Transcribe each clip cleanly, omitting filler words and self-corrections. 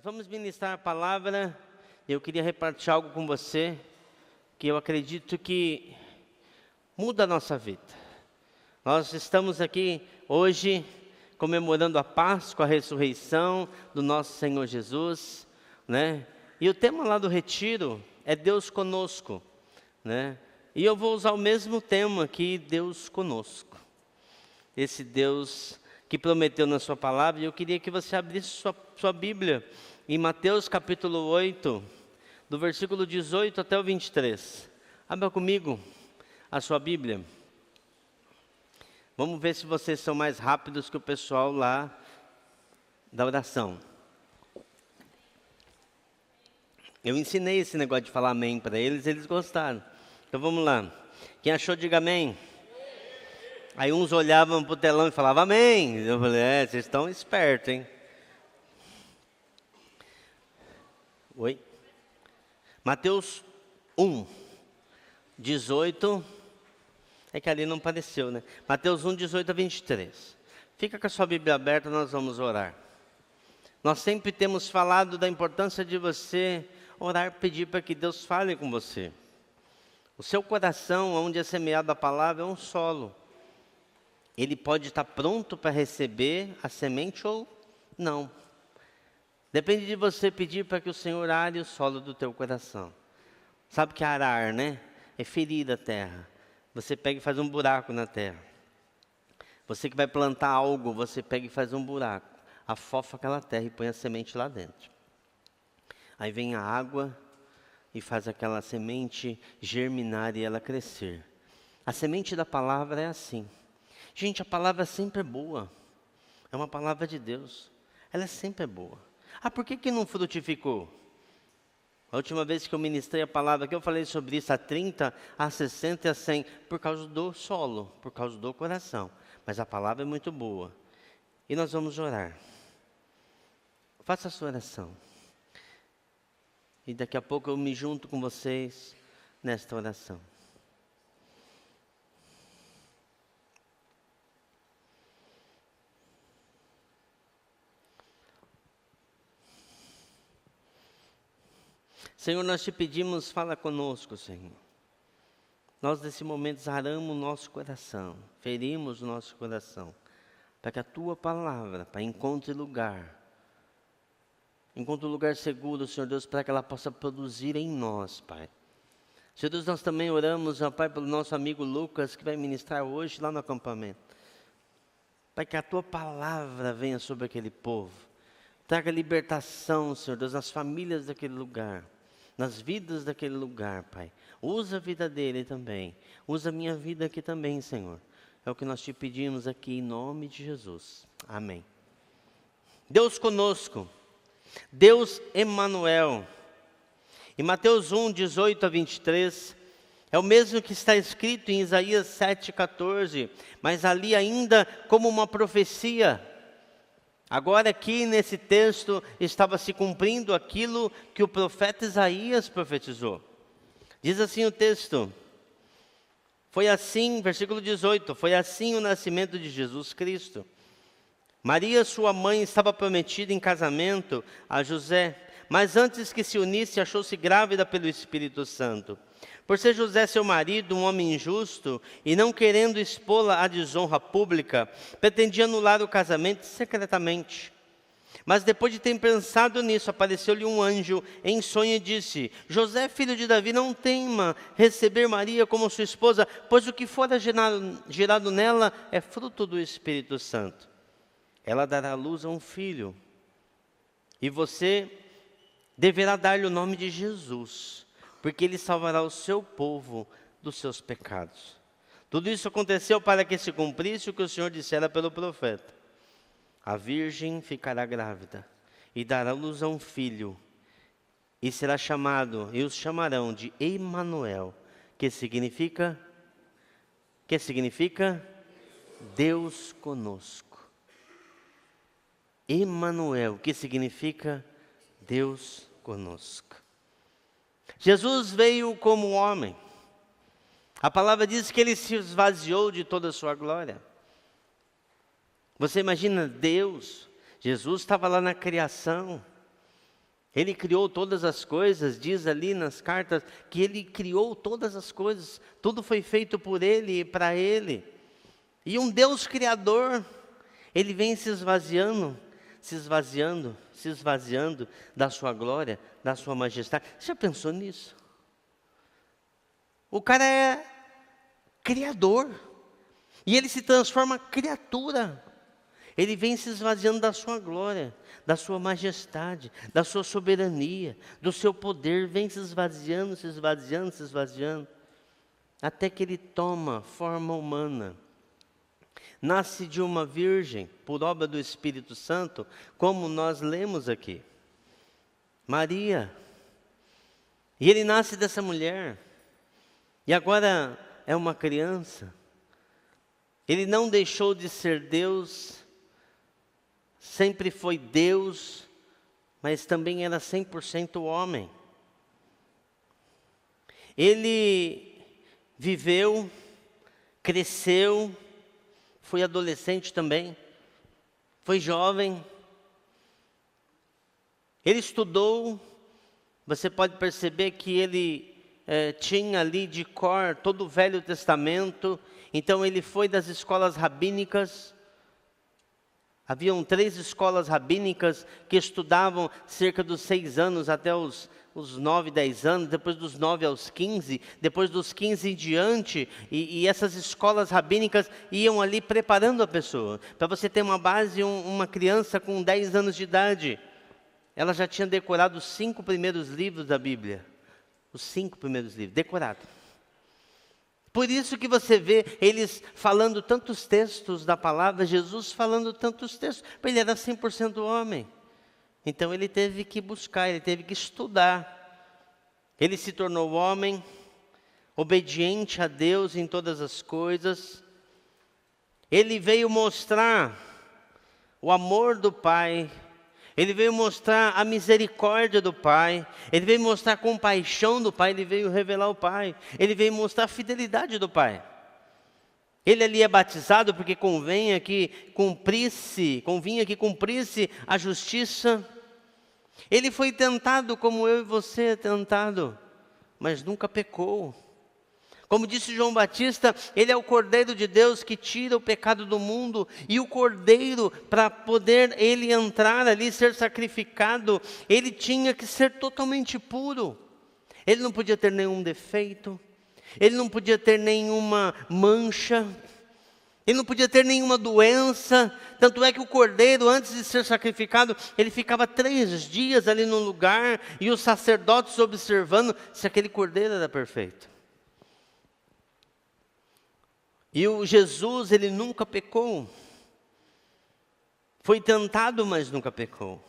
Nós vamos ministrar a palavra. Eu queria repartir algo com você que eu acredito que muda a nossa vida. Nós estamos aqui hoje comemorando a Páscoa, a ressurreição do nosso Senhor Jesus, né? E o tema lá do retiro é Deus conosco, né? E eu vou usar o mesmo tema aqui, Deus conosco. Esse Deus que prometeu na sua palavra. E eu queria que você abrisse sua Bíblia em Mateus capítulo 8, do versículo 18 até o 23. Abra comigo a sua Bíblia. Vamos ver se vocês são mais rápidos que o pessoal lá da oração. Eu ensinei esse negócio de falar amém para eles, eles gostaram. Então vamos lá. Quem achou, diga amém. Aí uns olhavam para o telão e falavam amém. Eu falei, vocês estão espertos, hein? Oi? Mateus 1, 18. É que ali não apareceu, né? Mateus 1, 18 a 23. Fica com a sua Bíblia aberta, nós vamos orar. Nós sempre temos falado da importância de você orar, pedir para que Deus fale com você. O seu coração, onde é semeada a palavra, é um solo. Ele pode estar pronto para receber a semente ou não. Depende de você pedir para que o Senhor are o solo do teu coração. Sabe que arar, né? É ferir a terra. Você pega e faz um buraco na terra. Você que vai plantar algo, você pega e faz um buraco. Afofa aquela terra e põe a semente lá dentro. Aí vem a água e faz aquela semente germinar e ela crescer. A semente da palavra é assim. Gente, a palavra sempre é boa. É uma palavra de Deus. Ela sempre é boa. Ah, por que não frutificou? A última vez que eu ministrei a palavra aqui, eu falei sobre isso, a 30, a 60 e a 100, por causa do solo, por causa do coração. Mas a palavra é muito boa. E nós vamos orar. Faça a sua oração. E daqui a pouco eu me junto com vocês nesta oração. Senhor, nós te pedimos, fala conosco, Senhor. Nós nesse momento zaramos o nosso coração, ferimos o nosso coração, para que a tua palavra, Pai, encontre lugar seguro, Senhor Deus, para que ela possa produzir em nós, Pai. Senhor Deus, nós também oramos, ó Pai, pelo nosso amigo Lucas, que vai ministrar hoje lá no acampamento. Pai, que a tua palavra venha sobre aquele povo, traga libertação, Senhor Deus, nas famílias daquele lugar, nas vidas daquele lugar, Pai. Usa a vida dele também. Usa a minha vida aqui também, Senhor. É o que nós te pedimos aqui em nome de Jesus. Amém. Deus conosco. Deus Emanuel. Em Mateus 1, 18 a 23, é o mesmo que está escrito em Isaías 7, 14, mas ali ainda como uma profecia. Agora aqui nesse texto estava se cumprindo aquilo que o profeta Isaías profetizou. Diz assim o texto, foi assim, versículo 18, foi assim o nascimento de Jesus Cristo. Maria, sua mãe, estava prometida em casamento a José, mas antes que se unisse, achou-se grávida pelo Espírito Santo. Por ser José seu marido, um homem injusto, e não querendo expô-la à desonra pública, pretendia anular o casamento secretamente. Mas depois de ter pensado nisso, apareceu-lhe um anjo em sonho e disse, José, filho de Davi, não tema receber Maria como sua esposa, pois o que fora gerado nela é fruto do Espírito Santo. Ela dará à luz a um filho, e você deverá dar-lhe o nome de Jesus, porque ele salvará o seu povo dos seus pecados. Tudo isso aconteceu para que se cumprisse o que o Senhor dissera pelo profeta. A virgem ficará grávida e dará luz a um filho, e será chamado, e os chamarão de Emanuel, que significa Deus conosco. Emanuel, que significa Deus conosco. Jesus veio como homem. A palavra diz que ele se esvaziou de toda a sua glória. Você imagina Deus, Jesus estava lá na criação, Ele criou todas as coisas, diz ali nas cartas que Ele criou todas as coisas. Tudo foi feito por Ele e para Ele. E um Deus Criador, Ele vem se esvaziando, se esvaziando, se esvaziando da sua glória, da sua majestade. Você já pensou nisso? O cara é Criador. E Ele se transforma criatura. Ele vem se esvaziando da sua glória, da sua majestade, da sua soberania, do seu poder. Vem se esvaziando, se esvaziando, se esvaziando. Até que Ele toma forma humana. Nasce de uma virgem, por obra do Espírito Santo, como nós lemos aqui. Maria. E Ele nasce dessa mulher. E agora é uma criança. Ele não deixou de ser Deus, sempre foi Deus, mas também era 100% homem. Ele viveu, cresceu, foi adolescente também, foi jovem. Ele estudou, você pode perceber que ele tinha ali de cor todo o Velho Testamento. Então ele foi das escolas rabínicas. Haviam 3 escolas rabínicas que estudavam cerca dos 6 anos até os 9, 10 anos, depois dos 9 aos 15, depois dos 15 em diante, e essas escolas rabínicas iam ali preparando a pessoa. Para você ter uma base, uma criança com 10 anos de idade, ela já tinha decorado os 5 primeiros livros da Bíblia. Os 5 primeiros livros, decorado. Por isso que você vê eles falando tantos textos da palavra, Jesus falando tantos textos, porque ele era 100% homem. Então ele teve que buscar, ele teve que estudar. Ele se tornou homem, obediente a Deus em todas as coisas. Ele veio mostrar o amor do Pai. Ele veio mostrar a misericórdia do Pai. Ele veio mostrar a compaixão do Pai. Ele veio revelar o Pai. Ele veio mostrar a fidelidade do Pai. Ele ali é batizado porque convinha que cumprisse a justiça. Ele foi tentado como eu e você é tentado, mas nunca pecou. Como disse João Batista, ele é o Cordeiro de Deus que tira o pecado do mundo. E o Cordeiro, para poder ele entrar ali, ser sacrificado, ele tinha que ser totalmente puro. Ele não podia ter nenhum defeito. Ele não podia ter nenhuma mancha. Ele não podia ter nenhuma doença. Tanto é que o Cordeiro, antes de ser sacrificado, ele ficava 3 dias ali no lugar. E os sacerdotes observando se aquele Cordeiro era perfeito. E o Jesus, ele nunca pecou. Foi tentado, mas nunca pecou.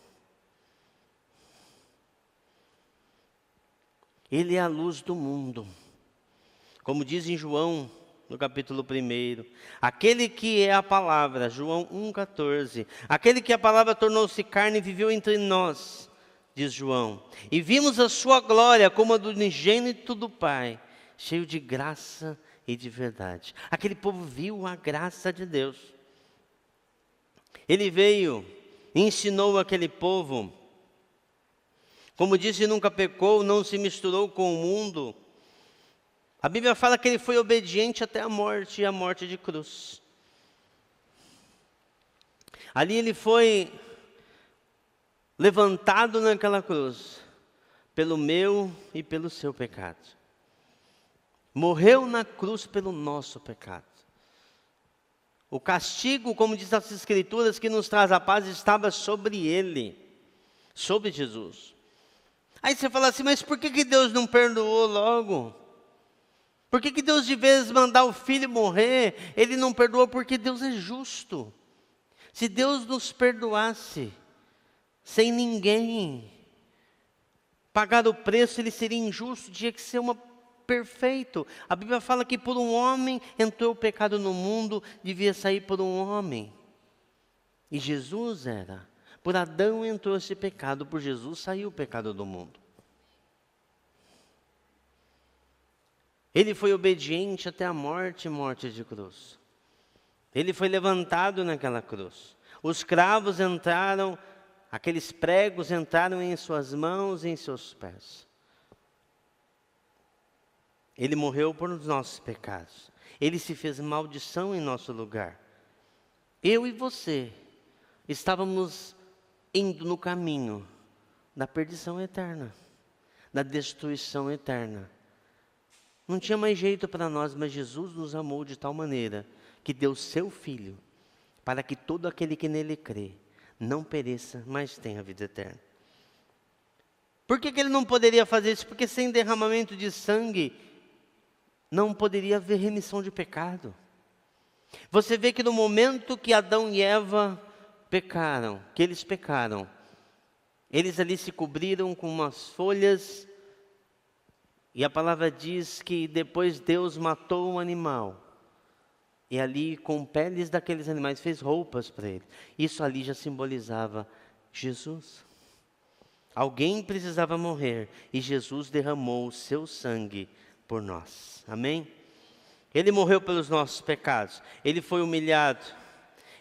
Ele é a luz do mundo. Como diz em João, no capítulo 1. Aquele que é a palavra, João 1,14. Aquele que a palavra tornou-se carne e viveu entre nós, diz João. E vimos a sua glória como a do unigênito do Pai, cheio de graça e de verdade. Aquele povo viu a graça de Deus. Ele veio e ensinou aquele povo. Como disse, nunca pecou, não se misturou com o mundo. A Bíblia fala que ele foi obediente até a morte, e a morte de cruz. Ali ele foi levantado naquela cruz, pelo meu e pelo seu pecado. Morreu na cruz pelo nosso pecado. O castigo, como diz as Escrituras, que nos traz a paz, estava sobre ele, sobre Jesus. Aí você fala assim, mas por que Deus não perdoou logo? Por que Deus, de vez mandar o filho morrer, ele não perdoou? Porque Deus é justo. Se Deus nos perdoasse, sem ninguém pagar o preço, ele seria injusto, tinha que ser perfeito. A Bíblia fala que por um homem entrou o pecado no mundo, devia sair por um homem. E Jesus era. Por Adão entrou esse pecado, por Jesus saiu o pecado do mundo. Ele foi obediente até a morte de cruz. Ele foi levantado naquela cruz. Os cravos entraram Aqueles pregos entraram em suas mãos e em seus pés. Ele morreu por os nossos pecados. Ele se fez maldição em nosso lugar. Eu e você estávamos indo no caminho da perdição eterna, da destruição eterna. Não tinha mais jeito para nós, mas Jesus nos amou de tal maneira que deu seu Filho, para que todo aquele que nele crê não pereça, mas tenha vida eterna. Por que ele não poderia fazer isso? Porque sem derramamento de sangue não poderia haver remissão de pecado. Você vê que no momento que Adão e Eva pecaram, eles ali se cobriram com umas folhas, e a palavra diz que depois Deus matou um animal, e ali com peles daqueles animais fez roupas para ele. Isso ali já simbolizava Jesus. Alguém precisava morrer, e Jesus derramou o seu sangue por nós. Amém? Ele morreu pelos nossos pecados. Ele foi humilhado.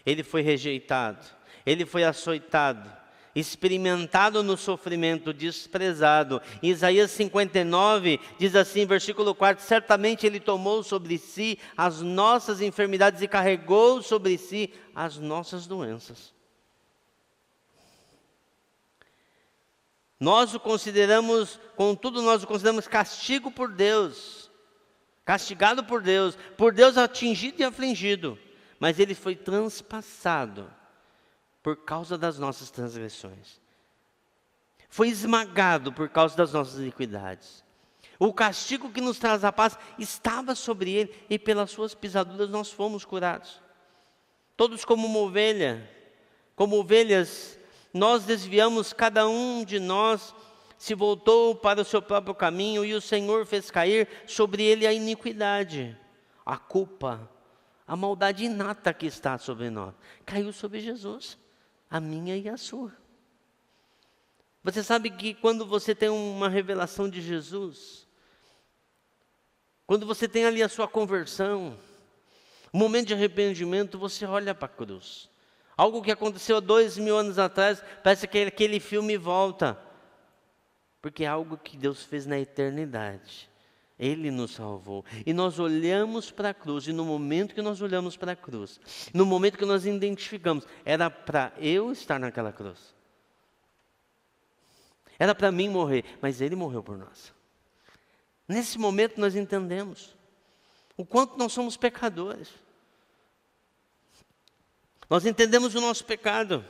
Ele foi rejeitado. Ele foi açoitado. Experimentado no sofrimento, desprezado. Em Isaías 59, diz assim, versículo 4, certamente Ele tomou sobre si as nossas enfermidades e carregou sobre si as nossas doenças. Nós o consideramos, contudo nós o consideramos castigo por Deus, castigado por Deus atingido e afligido, mas ele foi transpassado por causa das nossas transgressões, foi esmagado por causa das nossas iniquidades. O castigo que nos traz a paz estava sobre ele, e pelas suas pisaduras nós fomos curados. Todos como ovelhas, nós desviamos, cada um de nós se voltou para o seu próprio caminho, e o Senhor fez cair sobre ele a iniquidade, a culpa, a maldade inata que está sobre nós. Caiu sobre Jesus, a minha e a sua. Você sabe que quando você tem uma revelação de Jesus, quando você tem ali a sua conversão, um momento de arrependimento, você olha para a cruz. Algo que aconteceu há 2000 anos atrás, parece que aquele filme volta. Porque é algo que Deus fez na eternidade. Ele nos salvou. E nós olhamos para a cruz, e no momento que nós olhamos para a cruz, no momento que nós identificamos, era para eu estar naquela cruz. Era para mim morrer, mas Ele morreu por nós. Nesse momento nós entendemos o quanto nós somos pecadores. Nós entendemos o nosso pecado.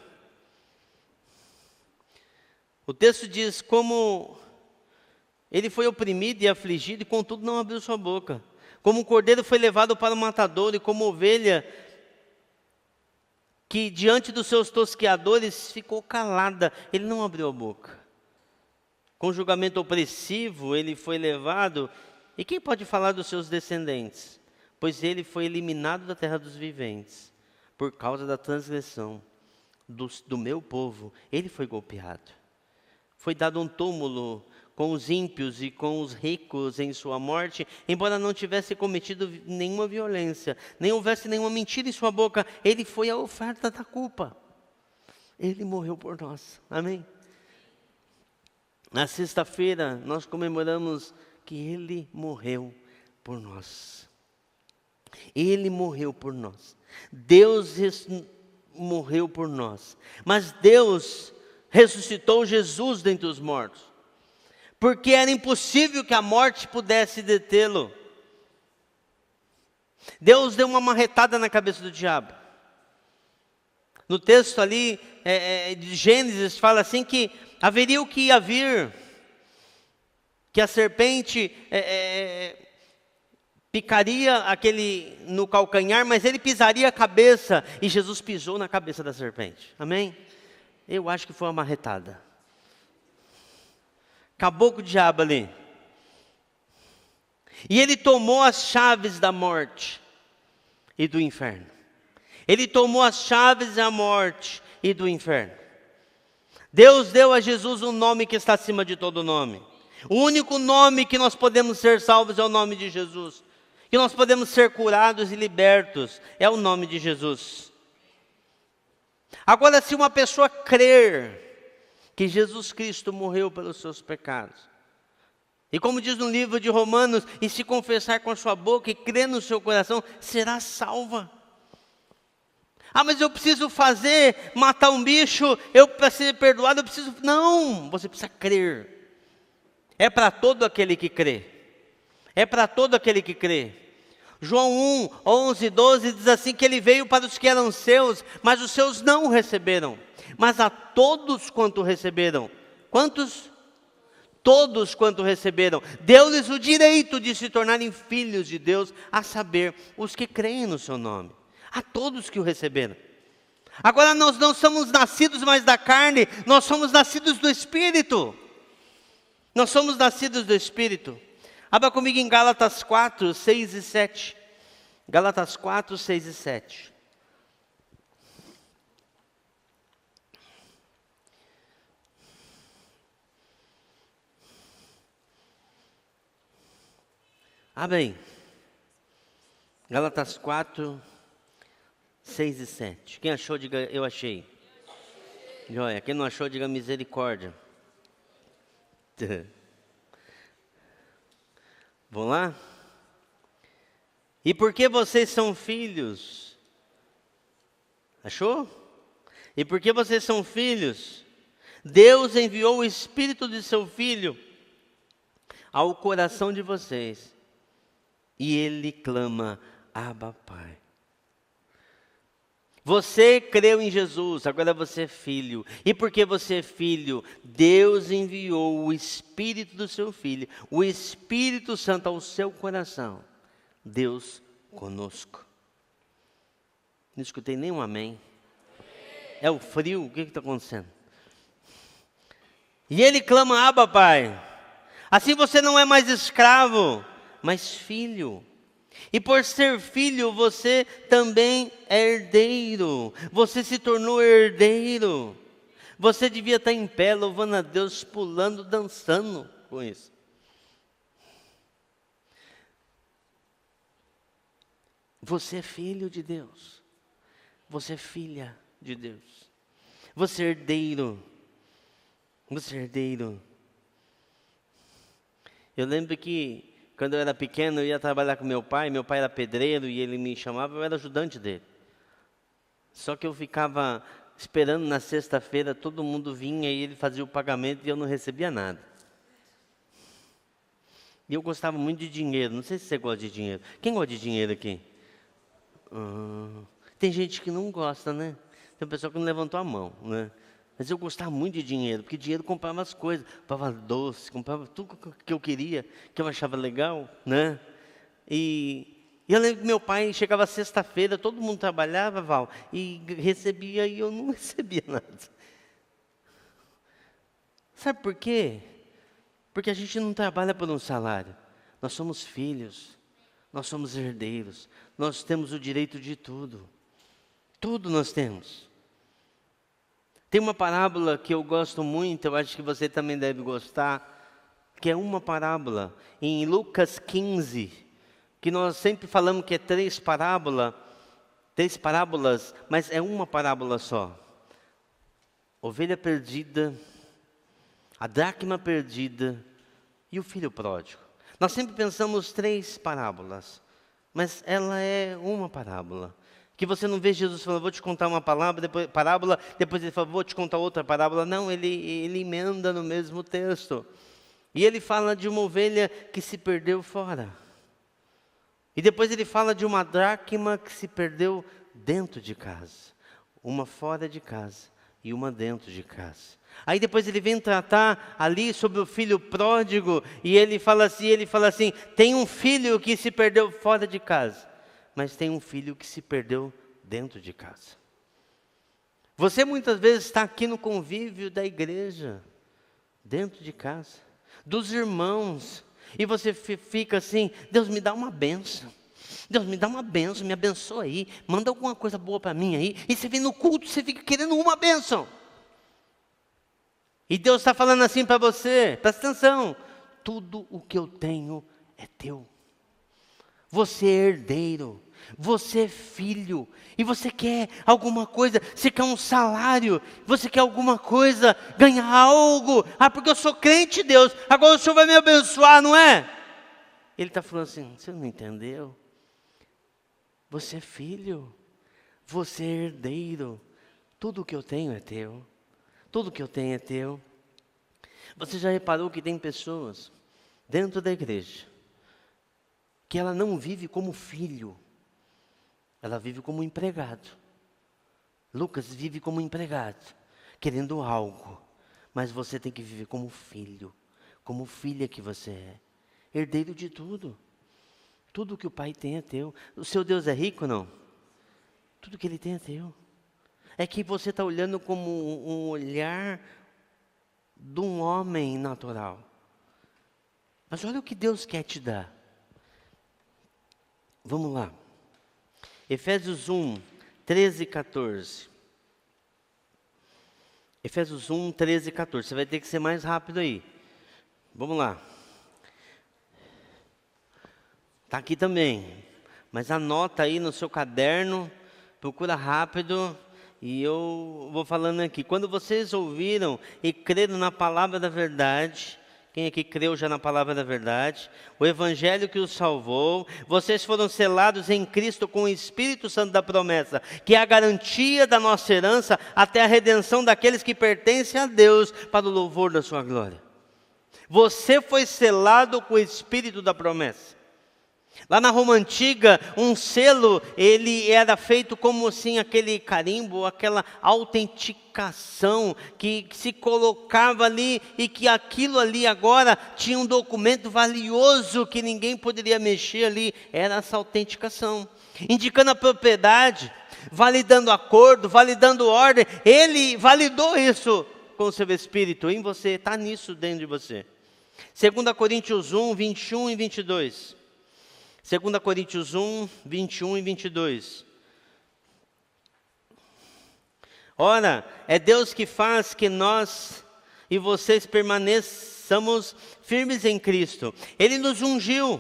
O texto diz como ele foi oprimido e afligido, e contudo não abriu sua boca. Como um cordeiro foi levado para o matador, e como ovelha que diante dos seus tosqueadores ficou calada, ele não abriu a boca. Com julgamento opressivo ele foi levado, e quem pode falar dos seus descendentes? Pois ele foi eliminado da terra dos viventes. Por causa da transgressão do meu povo, ele foi golpeado. Foi dado um túmulo com os ímpios e com os ricos em sua morte, embora não tivesse cometido nenhuma violência, nem houvesse nenhuma mentira em sua boca, ele foi a oferta da culpa. Ele morreu por nós. Amém? Na sexta-feira, nós comemoramos que ele morreu por nós. Ele morreu por nós. Deus morreu por nós. Mas Deus ressuscitou Jesus dentre os mortos, porque era impossível que a morte pudesse detê-lo. Deus deu uma marretada na cabeça do diabo. No texto ali de Gênesis fala assim que haveria o que ia vir, que a serpente picaria aquele no calcanhar, mas ele pisaria a cabeça, e Jesus pisou na cabeça da serpente. Amém? Eu acho que foi uma marretada. Acabou com o diabo ali. E ele tomou as chaves da morte e do inferno. Ele tomou as chaves da morte e do inferno. Deus deu a Jesus um nome que está acima de todo nome. O único nome que nós podemos ser salvos é o nome de Jesus. Que nós podemos ser curados e libertos é o nome de Jesus. Agora, se uma pessoa crer que Jesus Cristo morreu pelos seus pecados. E como diz no livro de Romanos, e se confessar com a sua boca e crer no seu coração, será salva. Ah, mas eu preciso matar um bicho, eu para ser perdoado, eu preciso... Não, você precisa crer. É para todo aquele que crê. É para todo aquele que crê. João 1, 11, 12 diz assim, que ele veio para os que eram seus, mas os seus não o receberam. Mas a todos quanto receberam. Quantos? Todos quanto receberam, deu-lhes o direito de se tornarem filhos de Deus, a saber, os que creem no seu nome. A todos que o receberam. Agora nós não somos nascidos mais da carne, nós somos nascidos do Espírito. Nós somos nascidos do Espírito. Abra comigo em Gálatas 4, 6 e 7. Gálatas 4, 6 e 7. Amém. Gálatas 4, 6 e 7. Quem achou, diga eu achei. Joia. Quem não achou, diga misericórdia. Vamos lá? E porque vocês são filhos? Achou? E porque vocês são filhos, Deus enviou o Espírito de seu Filho ao coração de vocês. E Ele clama, Abba, Pai. Você creu em Jesus, agora você é filho. E porque você é filho, Deus enviou o Espírito do seu Filho, o Espírito Santo ao seu coração. Deus conosco. Não escutei nenhum amém. É o frio, o que está acontecendo? E Ele clama, Abba, Pai. Assim você não é mais escravo, mas filho. E por ser filho, você também é herdeiro. Você se tornou herdeiro. Você devia estar em pé, louvando a Deus, pulando, dançando com isso. Você é filho de Deus. Você é filha de Deus. Você é herdeiro. Você é herdeiro. Eu lembro que quando eu era pequeno, eu ia trabalhar com meu pai era pedreiro e ele me chamava, eu era ajudante dele. Só que eu ficava esperando na sexta-feira, todo mundo vinha e ele fazia o pagamento e eu não recebia nada. E eu gostava muito de dinheiro, não sei se você gosta de dinheiro. Quem gosta de dinheiro aqui? Tem gente que não gosta, né? Tem pessoa que não levantou a mão, né? Mas eu gostava muito de dinheiro, porque dinheiro comprava as coisas, comprava doce, comprava tudo que eu queria, que eu achava legal, né? E eu lembro que meu pai chegava sexta-feira, todo mundo trabalhava, Val, e recebia, e eu não recebia nada. Sabe por quê? Porque a gente não trabalha por um salário. Nós somos filhos, nós somos herdeiros, nós temos o direito de tudo. Tudo nós temos. Tem uma parábola que eu gosto muito, eu acho que você também deve gostar, que é uma parábola, em Lucas 15, que nós sempre falamos que é três parábolas, mas é uma parábola só. Ovelha perdida, a dracma perdida e o filho pródigo. Nós sempre pensamos três parábolas, mas ela é uma parábola. Que você não vê Jesus falando, vou te contar uma parábola, depois ele fala, vou te contar outra parábola. Não, ele emenda no mesmo texto. E ele fala de uma ovelha que se perdeu fora. E depois ele fala de uma dracma que se perdeu dentro de casa. Uma fora de casa e uma dentro de casa. Aí depois ele vem tratar ali sobre o filho pródigo. E ele fala assim, tem um filho que se perdeu fora de casa. Mas tem um filho que se perdeu dentro de casa. Você muitas vezes está aqui no convívio da igreja, dentro de casa, dos irmãos, e você fica assim, Deus me dá uma bênção, Deus me dá uma bênção, me abençoa aí, manda alguma coisa boa para mim aí, e você vem no culto, você fica querendo uma bênção. E Deus está falando assim para você, presta atenção, tudo o que eu tenho é teu. Você é herdeiro. Você é filho, e você quer alguma coisa, você quer um salário, você quer alguma coisa, ganhar algo. Ah, porque eu sou crente, Deus, agora o Senhor vai me abençoar, não é? Ele está falando assim, você não entendeu? Você é filho, você é herdeiro, tudo que eu tenho é teu, tudo que eu tenho é teu. Você já reparou que tem pessoas dentro da igreja, que ela não vive como filho, ela vive como empregado. Lucas vive como empregado, querendo algo, mas você tem que viver como filho, como filha que você é, herdeiro de tudo. Tudo que o Pai tem é teu. O seu Deus é rico, não? Tudo que Ele tem é teu. É que você está olhando como um olhar de um homem natural. Mas olha o que Deus quer te dar. Vamos lá. Efésios 1, 13 e 14. Efésios 1, 13 e 14. Você vai ter que ser mais rápido aí. Vamos lá. Está aqui também. Mas anota aí no seu caderno. Procura rápido. E eu vou falando aqui. Quando vocês ouviram e creram na palavra da verdade... Quem aqui creu já na palavra da verdade? O evangelho que os salvou. Vocês foram selados em Cristo com o Espírito Santo da promessa, que é a garantia da nossa herança até a redenção daqueles que pertencem a Deus para o louvor da sua glória. Você foi selado com o Espírito da promessa. Lá na Roma Antiga, um selo, ele era feito como assim, aquele carimbo, aquela autenticação que se colocava ali e que aquilo ali agora tinha um documento valioso que ninguém poderia mexer ali, era essa autenticação. Indicando a propriedade, validando acordo, validando ordem, ele validou isso com o seu Espírito em você, está nisso dentro de você. 2 Coríntios 1, 21 e 22. 2 Coríntios 1, 21 e 22. Ora, é Deus que faz que nós e vocês permaneçamos firmes em Cristo. Ele nos ungiu,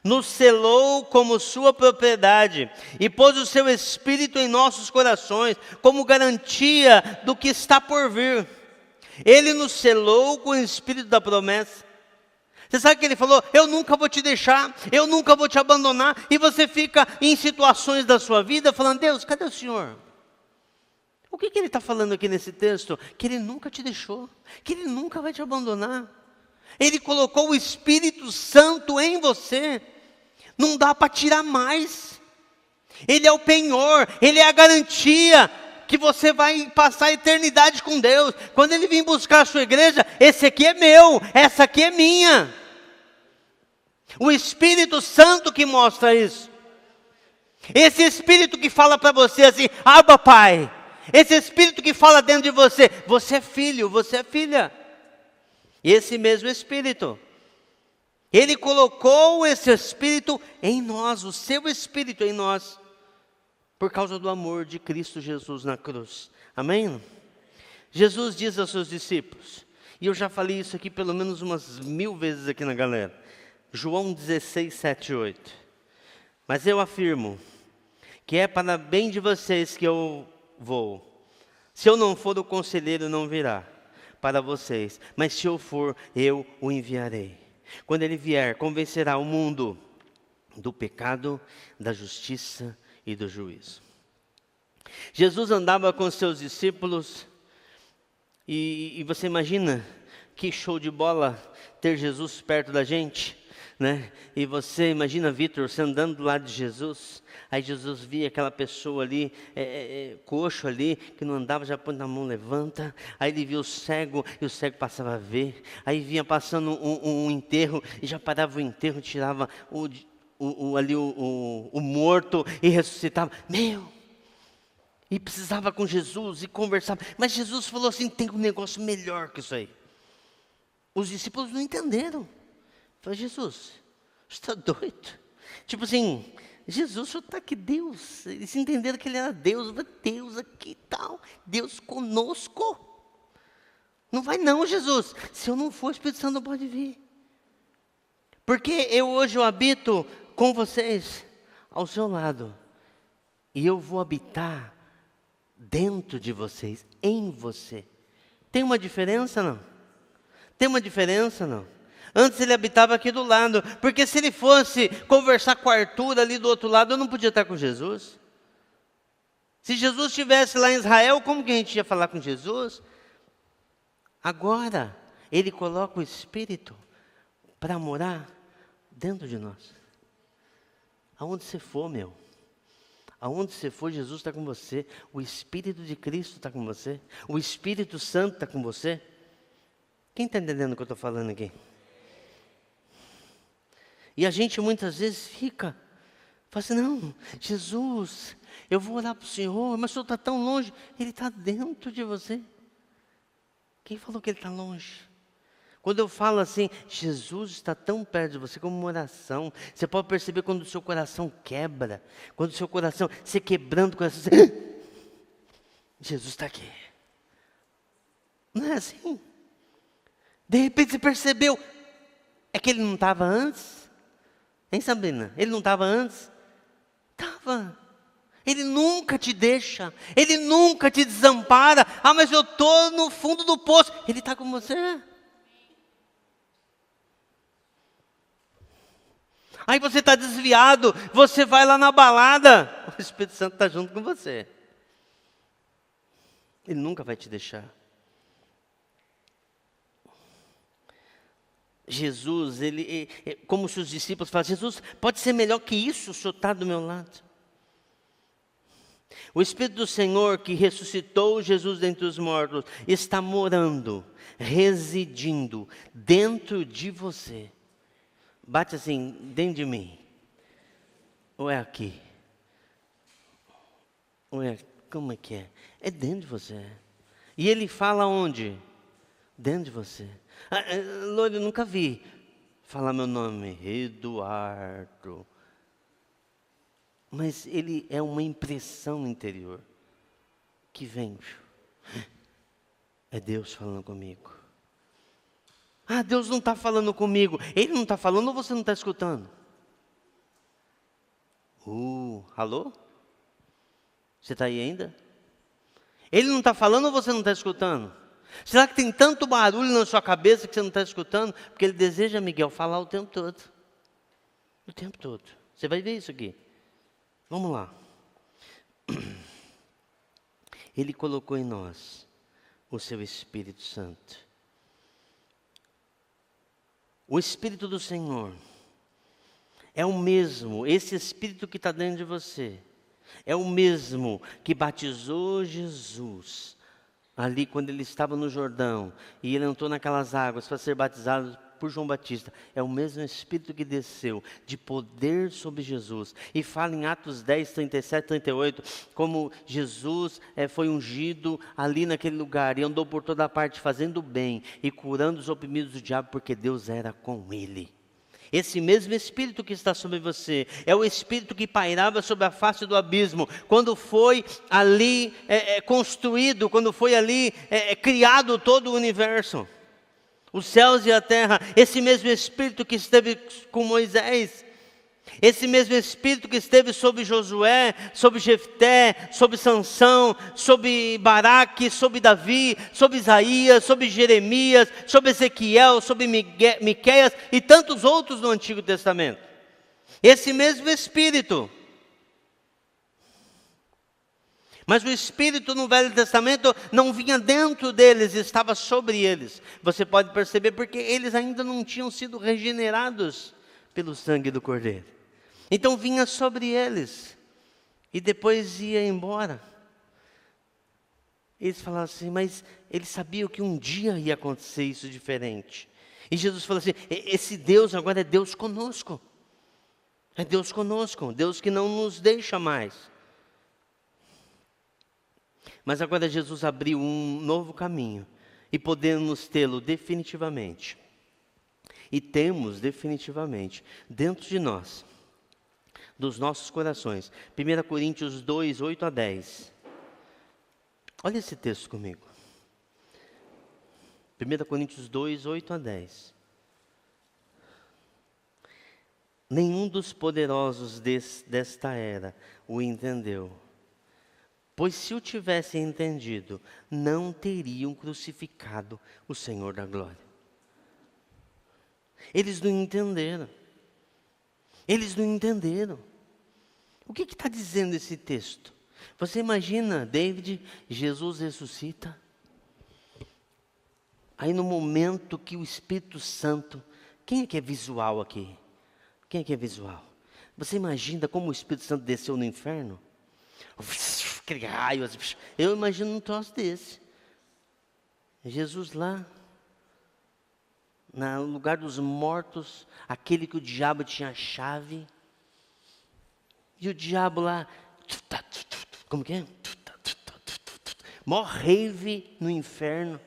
nos selou como sua propriedade e pôs o seu Espírito em nossos corações como garantia do que está por vir. Ele nos selou com o Espírito da promessa. Você sabe que ele falou, eu nunca vou te deixar, eu nunca vou te abandonar, e você fica em situações da sua vida falando, Deus, cadê o Senhor? O que ele está falando aqui nesse texto? Que Ele nunca te deixou, que Ele nunca vai te abandonar. Ele colocou o Espírito Santo em você, não dá para tirar mais. Ele é o penhor, Ele é a garantia que você vai passar a eternidade com Deus. Quando Ele vir buscar a sua igreja, esse aqui é meu, essa aqui é minha. O Espírito Santo que mostra isso. Esse Espírito que fala para você assim, Abba Pai. Esse Espírito que fala dentro de você, você é filho, você é filha. Esse mesmo Espírito. Ele colocou esse Espírito em nós, o seu Espírito em nós. Por causa do amor de Cristo Jesus na cruz. Amém? Jesus diz aos seus discípulos, e eu já falei isso aqui pelo menos umas 1000 vezes aqui na galera. João 16, 7 e 8. Mas eu afirmo que é para bem de vocês que eu vou. Se eu não for, o conselheiro não virá para vocês. Mas se eu for, eu o enviarei. Quando ele vier, convencerá o mundo do pecado, da justiça e do juízo. Jesus andava com seus discípulos e você imagina que show de bola ter Jesus perto da gente, né? E você imagina Vitor, você andando do lado de Jesus, aí Jesus via aquela pessoa ali, coxo ali, que não andava, já põe na mão, levanta, aí ele via o cego, e o cego passava a ver, aí vinha passando um enterro, e já parava o enterro, tirava o morto e ressuscitava. E precisava com Jesus e conversava. Mas Jesus falou assim, tem um negócio melhor que isso aí. Os discípulos não entenderam. Falei, Jesus, você está doido? Tipo assim, Jesus, o senhor está aqui, Deus. Eles entenderam que ele era Deus. Deus aqui e tal, Deus conosco. Não vai não, Jesus. Se eu não for, o Espírito Santo não pode vir. Porque eu hoje habito com vocês, ao seu lado. E eu vou habitar dentro de vocês, em você. Tem uma diferença, não? Tem uma diferença, não? Antes ele habitava aqui do lado, porque se ele fosse conversar com Arthur ali do outro lado, eu não podia estar com Jesus. Se Jesus estivesse lá em Israel, como que a gente ia falar com Jesus? Agora, ele coloca o Espírito para morar dentro de nós. Aonde você for, meu. Aonde você for, Jesus está com você. O Espírito de Cristo está com você. O Espírito Santo está com você. Quem está entendendo o que eu estou falando aqui? E a gente muitas vezes fala assim, não, Jesus, eu vou orar para o Senhor, mas o Senhor está tão longe. Ele está dentro de você. Quem falou que Ele está longe? Quando eu falo assim, Jesus está tão perto de você como uma oração. Você pode perceber quando o seu coração quebra. Quando o seu coração, você quebrando o coração, você... Jesus está aqui. Não é assim? De repente você percebeu. É que Ele não estava antes? Hein, Sabrina? Ele não estava antes? Estava. Ele nunca te deixa. Ele nunca te desampara. Ah, mas eu estou no fundo do poço. Ele está com você. Aí você está desviado, você vai lá na balada, o Espírito Santo está junto com você. Ele nunca vai te deixar. Jesus, como se os discípulos falassem, Jesus, pode ser melhor que isso, o Senhor está do meu lado. O Espírito do Senhor que ressuscitou Jesus dentre os mortos, está morando, residindo dentro de você. Bate assim, dentro de mim. Ou é aqui? Ou é, como é que é? É dentro de você. E ele fala onde? Dentro de você. Loura, eu nunca vi falar meu nome, Eduardo. Mas ele é uma impressão interior que vem. É Deus falando comigo. Ah, Deus não está falando comigo. Ele não está falando ou você não está escutando? Alô? Você está aí ainda? Ele não está falando ou você não está escutando? Será que tem tanto barulho na sua cabeça que você não está escutando? Porque ele deseja, Miguel, falar o tempo todo. O tempo todo. Você vai ver isso aqui. Vamos lá. Ele colocou em nós o seu Espírito Santo. O Espírito do Senhor é o mesmo, esse Espírito que está dentro de você, é o mesmo que batizou Jesus, ali quando ele estava no Jordão, e ele entrou naquelas águas para ser batizado por João Batista. É o mesmo Espírito que desceu de poder sobre Jesus. E fala em Atos 10, 37, 38, como Jesus foi ungido ali naquele lugar, e andou por toda parte fazendo bem, e curando os oprimidos do diabo, porque Deus era com ele. Esse mesmo Espírito que está sobre você, é o Espírito que pairava sobre a face do abismo, quando foi ali construído, quando foi ali criado todo o universo. Os céus e a terra, esse mesmo Espírito que esteve com Moisés, esse mesmo Espírito que esteve sobre Josué, sobre Jefté, sobre Sansão, sobre Baraque, sobre Davi, sobre Isaías, sobre Jeremias, sobre Ezequiel, sobre Miqueias e tantos outros no Antigo Testamento. Esse mesmo Espírito. Mas o Espírito no Velho Testamento não vinha dentro deles, estava sobre eles. Você pode perceber porque eles ainda não tinham sido regenerados pelo sangue do Cordeiro. Então vinha sobre eles e depois ia embora. Eles falavam assim, mas eles sabiam que um dia ia acontecer isso diferente. E Jesus falou assim, esse Deus agora é Deus conosco. É Deus conosco, Deus que não nos deixa mais. Mas agora Jesus abriu um novo caminho e podemos tê-lo definitivamente. E temos definitivamente dentro de nós, dos nossos corações. 1 Coríntios 2, 8 a 10. Olha esse texto comigo. 1 Coríntios 2, 8 a 10. Nenhum dos poderosos desta era o entendeu. Pois se o tivessem entendido, não teriam crucificado o Senhor da glória. Eles não entenderam. Eles não entenderam. O que está dizendo esse texto? Você imagina, David, Jesus ressuscita. Aí no momento que o Espírito Santo... Quem é que é visual aqui? Quem é que é visual? Você imagina como o Espírito Santo desceu no inferno? Aquele raio, eu imagino um troço desse. Jesus lá, no lugar dos mortos, aquele que o diabo tinha a chave. E o diabo lá, como que é? Mó rave no inferno,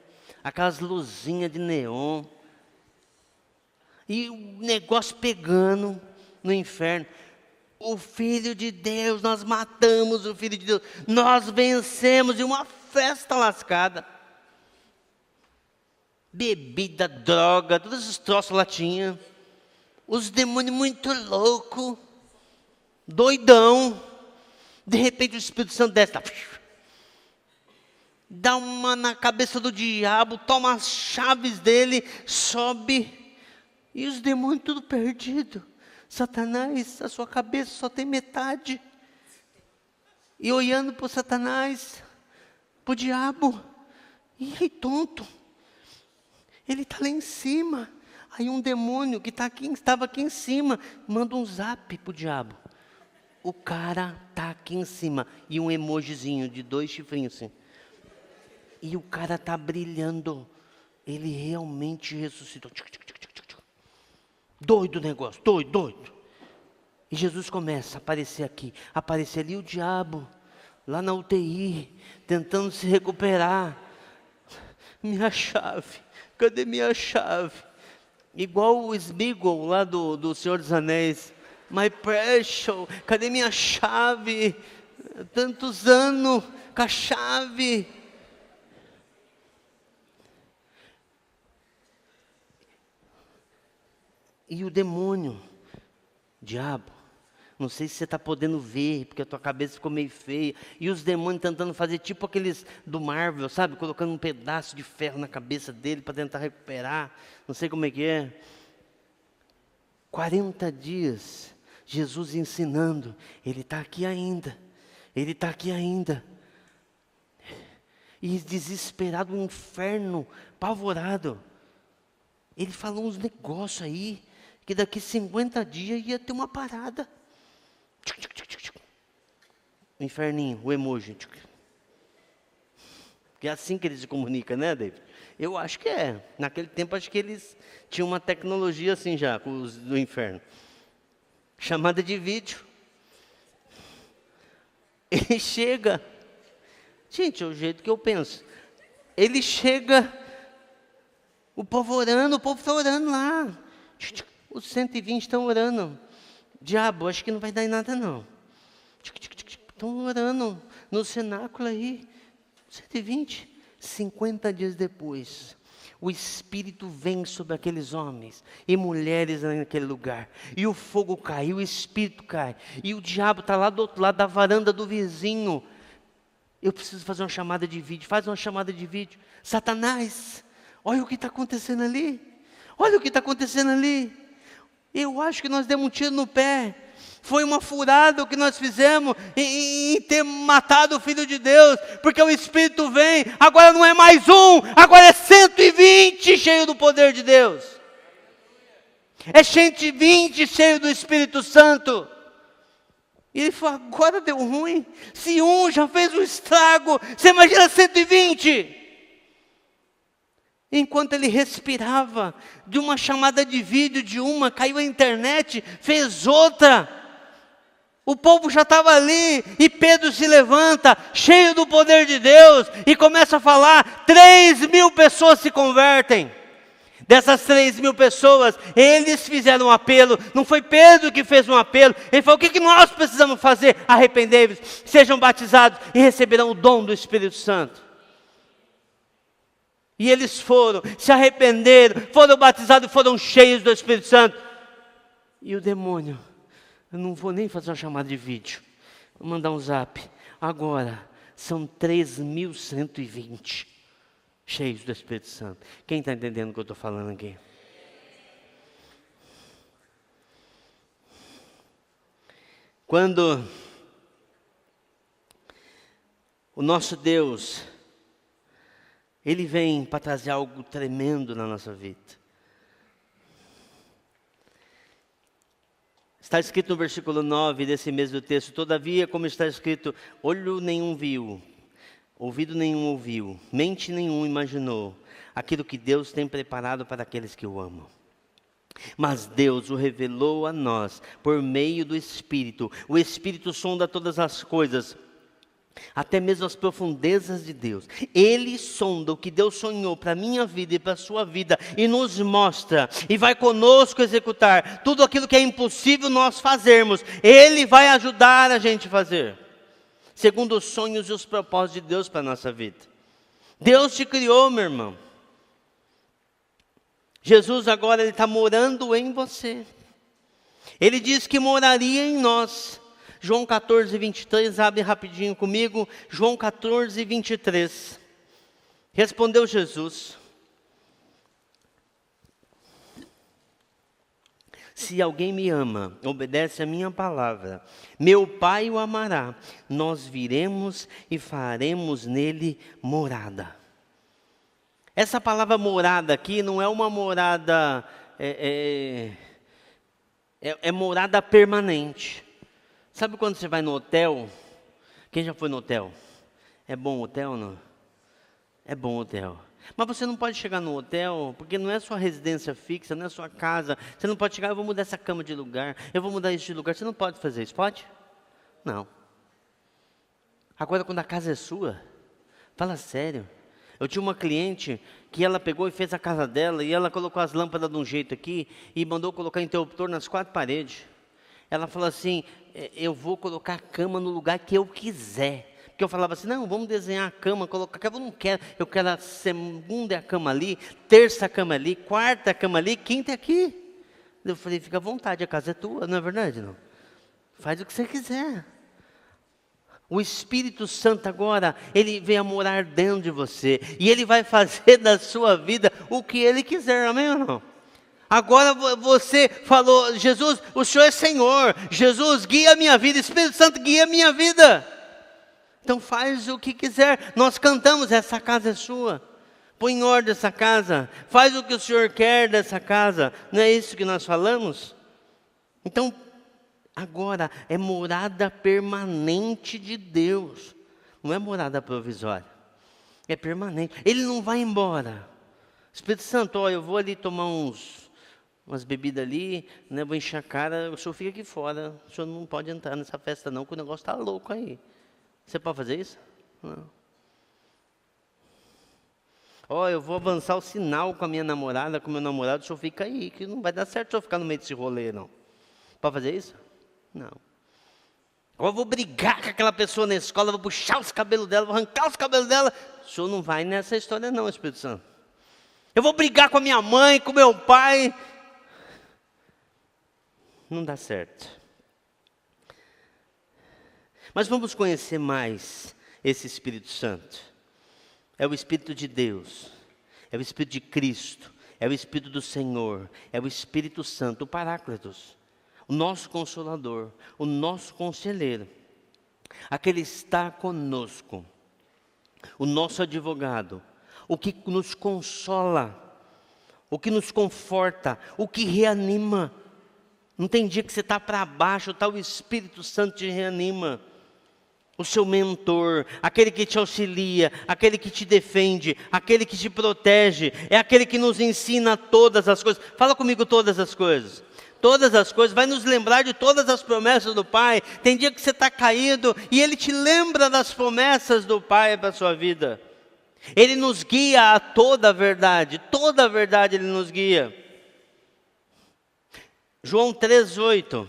aquelas luzinhas de neon. E o negócio pegando no inferno. O Filho de Deus, nós matamos o Filho de Deus, nós vencemos, e uma festa lascada. Bebida, droga, todos esses troços lá tinha. Os demônios muito loucos, doidão. De repente o Espírito Santo desce, dá uma na cabeça do diabo, toma as chaves dele, sobe. E os demônios tudo perdido. Satanás, a sua cabeça só tem metade. E olhando para o Satanás, para o diabo. E aí, tonto. Ele está lá em cima. Aí um demônio que estava aqui em cima, manda um zap para o diabo. O cara está aqui em cima. E um emojizinho de 2 chifrinhos assim. E o cara está brilhando. Ele realmente ressuscitou. Doido o negócio, doido. E Jesus começa a aparecer aqui, aparecer ali o diabo, lá na UTI, tentando se recuperar. Minha chave, cadê minha chave? Igual o Smeagol lá do Senhor dos Anéis. My precious, cadê minha chave? Tantos anos com a chave. E o demônio, diabo, não sei se você está podendo ver, porque a tua cabeça ficou meio feia. E os demônios tentando fazer tipo aqueles do Marvel, sabe? Colocando um pedaço de ferro na cabeça dele para tentar recuperar. Não sei como é que é. 40 dias, Jesus ensinando. Ele está aqui ainda. Ele está aqui ainda. E desesperado, um inferno, apavorado. Ele falou uns negócios aí, que daqui 50 dias ia ter uma parada. O inferninho, o emoji. Que é assim que eles se comunicam, né, David? Eu acho que é. Naquele tempo, acho que eles tinham uma tecnologia assim já, com os do inferno. Chamada de vídeo. Ele chega. Gente, é o jeito que eu penso. Ele chega, o povo está orando lá. Os 120 estão orando. Diabo, acho que não vai dar em nada não. Estão orando no cenáculo aí. 120. 50 dias depois, o Espírito vem sobre aqueles homens e mulheres naquele lugar. E o fogo cai, e o Espírito cai. E o diabo está lá do outro lado da varanda do vizinho. Eu preciso fazer uma chamada de vídeo. Faz uma chamada de vídeo. Satanás, olha o que está acontecendo ali. Olha o que está acontecendo ali. Eu acho que nós demos um tiro no pé. Foi uma furada o que nós fizemos em ter matado o Filho de Deus. Porque o Espírito vem. Agora não é mais um. Agora é 120 cheio do poder de Deus. É 120 cheio do Espírito Santo. E ele falou, agora deu ruim. Se um já fez um estrago, você imagina 120. Enquanto ele respirava, de uma chamada de vídeo, caiu a internet, fez outra. O povo já estava ali, e Pedro se levanta, cheio do poder de Deus, e começa a falar, 3.000 pessoas se convertem. Dessas 3.000 pessoas, eles fizeram um apelo, não foi Pedro que fez um apelo, ele falou, o que nós precisamos fazer? Arrependei-vos, sejam batizados e receberão o dom do Espírito Santo. E eles foram, se arrependeram, foram batizados e foram cheios do Espírito Santo. E o demônio, eu não vou nem fazer uma chamada de vídeo, vou mandar um zap. Agora, são 3.120 cheios do Espírito Santo. Quem está entendendo o que eu estou falando aqui? Quando o nosso Deus, Ele vem para trazer algo tremendo na nossa vida. Está escrito no versículo 9 desse mesmo texto: todavia, como está escrito, olho nenhum viu, ouvido nenhum ouviu, mente nenhum imaginou, aquilo que Deus tem preparado para aqueles que o amam. Mas Deus o revelou a nós por meio do Espírito. O Espírito sonda todas as coisas, até mesmo as profundezas de Deus. Ele sonda o que Deus sonhou para a minha vida e para a sua vida, e nos mostra, e vai conosco executar tudo aquilo que é impossível nós fazermos. Ele vai ajudar a gente a fazer, segundo os sonhos e os propósitos de Deus para a nossa vida. Deus te criou, meu irmão. Jesus agora, Ele está morando em você. Ele disse que moraria em nós. João 14, 23, abre rapidinho comigo. João 14, 23. Respondeu Jesus: se alguém me ama, obedece a minha palavra, meu Pai o amará, nós viremos e faremos nele morada. Essa palavra morada aqui não é uma morada, é morada permanente. Sabe quando você vai no hotel? Quem já foi no hotel? É bom o hotel, não? É bom o hotel. Mas você não pode chegar no hotel, porque não é sua residência fixa, não é sua casa. Você não pode chegar, eu vou mudar essa cama de lugar, eu vou mudar isso de lugar. Você não pode fazer isso, pode? Não. Agora, quando a casa é sua, fala sério. Eu tinha uma cliente que ela pegou e fez a casa dela, e ela colocou as lâmpadas de um jeito aqui, e mandou colocar interruptor nas 4 paredes. Ela falou assim: eu vou colocar a cama no lugar que eu quiser. Porque eu falava assim: não, vamos desenhar a cama, colocar. Eu não quero, eu quero a segunda é a cama ali, terça a cama ali, quarta a cama ali, quinta é aqui. Eu falei: fica à vontade, a casa é tua, não é verdade? Não? Faz o que você quiser. O Espírito Santo agora, Ele vem a morar dentro de você, e Ele vai fazer da sua vida o que Ele quiser, amém ou não? Agora você falou: Jesus, o Senhor é Senhor, Jesus guia a minha vida, Espírito Santo guia a minha vida. Então faz o que quiser. Nós cantamos: essa casa é sua, põe em ordem essa casa, faz o que o Senhor quer dessa casa. Não é isso que nós falamos? Então, agora é morada permanente de Deus, não é morada provisória, é permanente. Ele não vai embora. Espírito Santo, ó, eu vou ali tomar umas bebidas ali, né, vou encher a cara, o senhor fica aqui fora, o senhor não pode entrar nessa festa não, que o negócio está louco aí. Você pode fazer isso? Não. Ó, eu vou avançar o sinal com a minha namorada, com o meu namorado, o senhor fica aí, que não vai dar certo o senhor ficar no meio desse rolê, não. Pode fazer isso? Não. Eu vou brigar com aquela pessoa na escola, vou puxar os cabelos dela, vou arrancar os cabelos dela. O senhor não vai nessa história não, Espírito Santo. Eu vou brigar com a minha mãe, com o meu pai. Não dá certo. Mas vamos conhecer mais esse Espírito Santo. É o Espírito de Deus, é o Espírito de Cristo, é o Espírito do Senhor, é o Espírito Santo, o Paráclitos, o nosso Consolador, o nosso Conselheiro, aquele está conosco, o nosso advogado, o que nos consola, o que nos conforta, o que reanima. Não tem dia que você está para baixo, tá, o Espírito Santo te reanima. O seu mentor, aquele que te auxilia, aquele que te defende, aquele que te protege, é aquele que nos ensina todas as coisas. Fala comigo: todas as coisas. Todas as coisas, vai nos lembrar de todas as promessas do Pai. Tem dia que você está caído e Ele te lembra das promessas do Pai para a sua vida. Ele nos guia a toda a verdade Ele nos guia. João 3,8.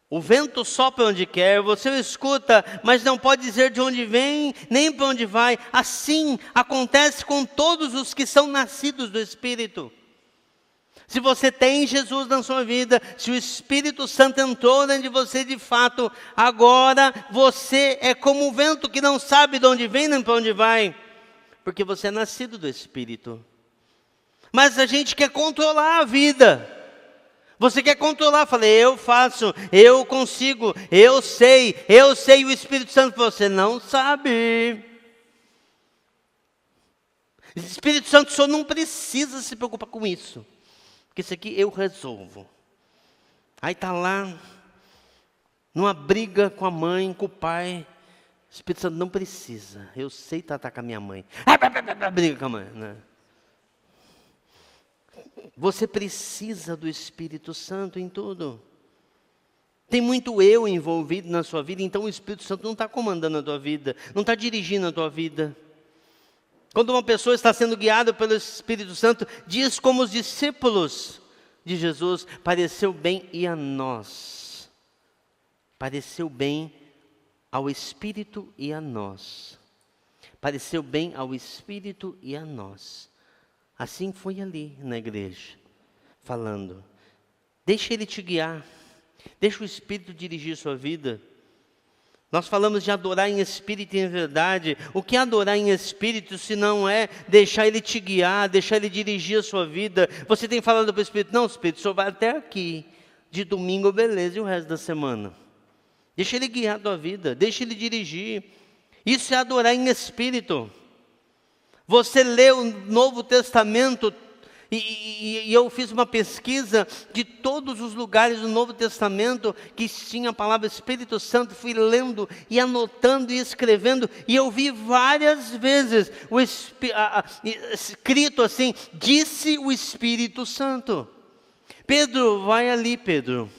O vento sopra onde quer, você o escuta, mas não pode dizer de onde vem, nem para onde vai. Assim acontece com todos os que são nascidos do Espírito. Se você tem Jesus na sua vida, se o Espírito Santo entrou dentro de você de fato, agora você é como o vento que não sabe de onde vem nem para onde vai, porque você é nascido do Espírito. Mas a gente quer controlar a vida. Você quer controlar, falei, eu faço, eu consigo, eu sei, o Espírito Santo, você não sabe. O Espírito Santo só não precisa se preocupar com isso. Porque isso aqui eu resolvo. Aí está lá, numa briga com a mãe, com o pai. O Espírito Santo não precisa. Eu sei tratar com a minha mãe. Briga com a mãe. Né? Você precisa do Espírito Santo em tudo. Tem muito eu envolvido na sua vida, então o Espírito Santo não está comandando a tua vida, não está dirigindo a tua vida. Quando uma pessoa está sendo guiada pelo Espírito Santo, diz como os discípulos de Jesus, pareceu bem e a nós. Pareceu bem ao Espírito e a nós. Pareceu bem ao Espírito e a nós. Assim foi ali na igreja, falando. Deixa Ele te guiar. Deixa o Espírito dirigir sua vida. Nós falamos de adorar em espírito e em verdade. O que é adorar em espírito se não é deixar Ele te guiar, deixar Ele dirigir a sua vida? Você tem falado para o Espírito, não, Espírito, só vai até aqui. De domingo, beleza, e o resto da semana? Deixa Ele guiar a tua vida, deixa Ele dirigir. Isso é adorar em espírito. Você lê o Novo Testamento, e eu fiz uma pesquisa de todos os lugares do Novo Testamento que tinha a palavra Espírito Santo, fui lendo e anotando e escrevendo, e eu vi várias vezes escrito assim, disse o Espírito Santo. Pedro, vai ali, Pedro.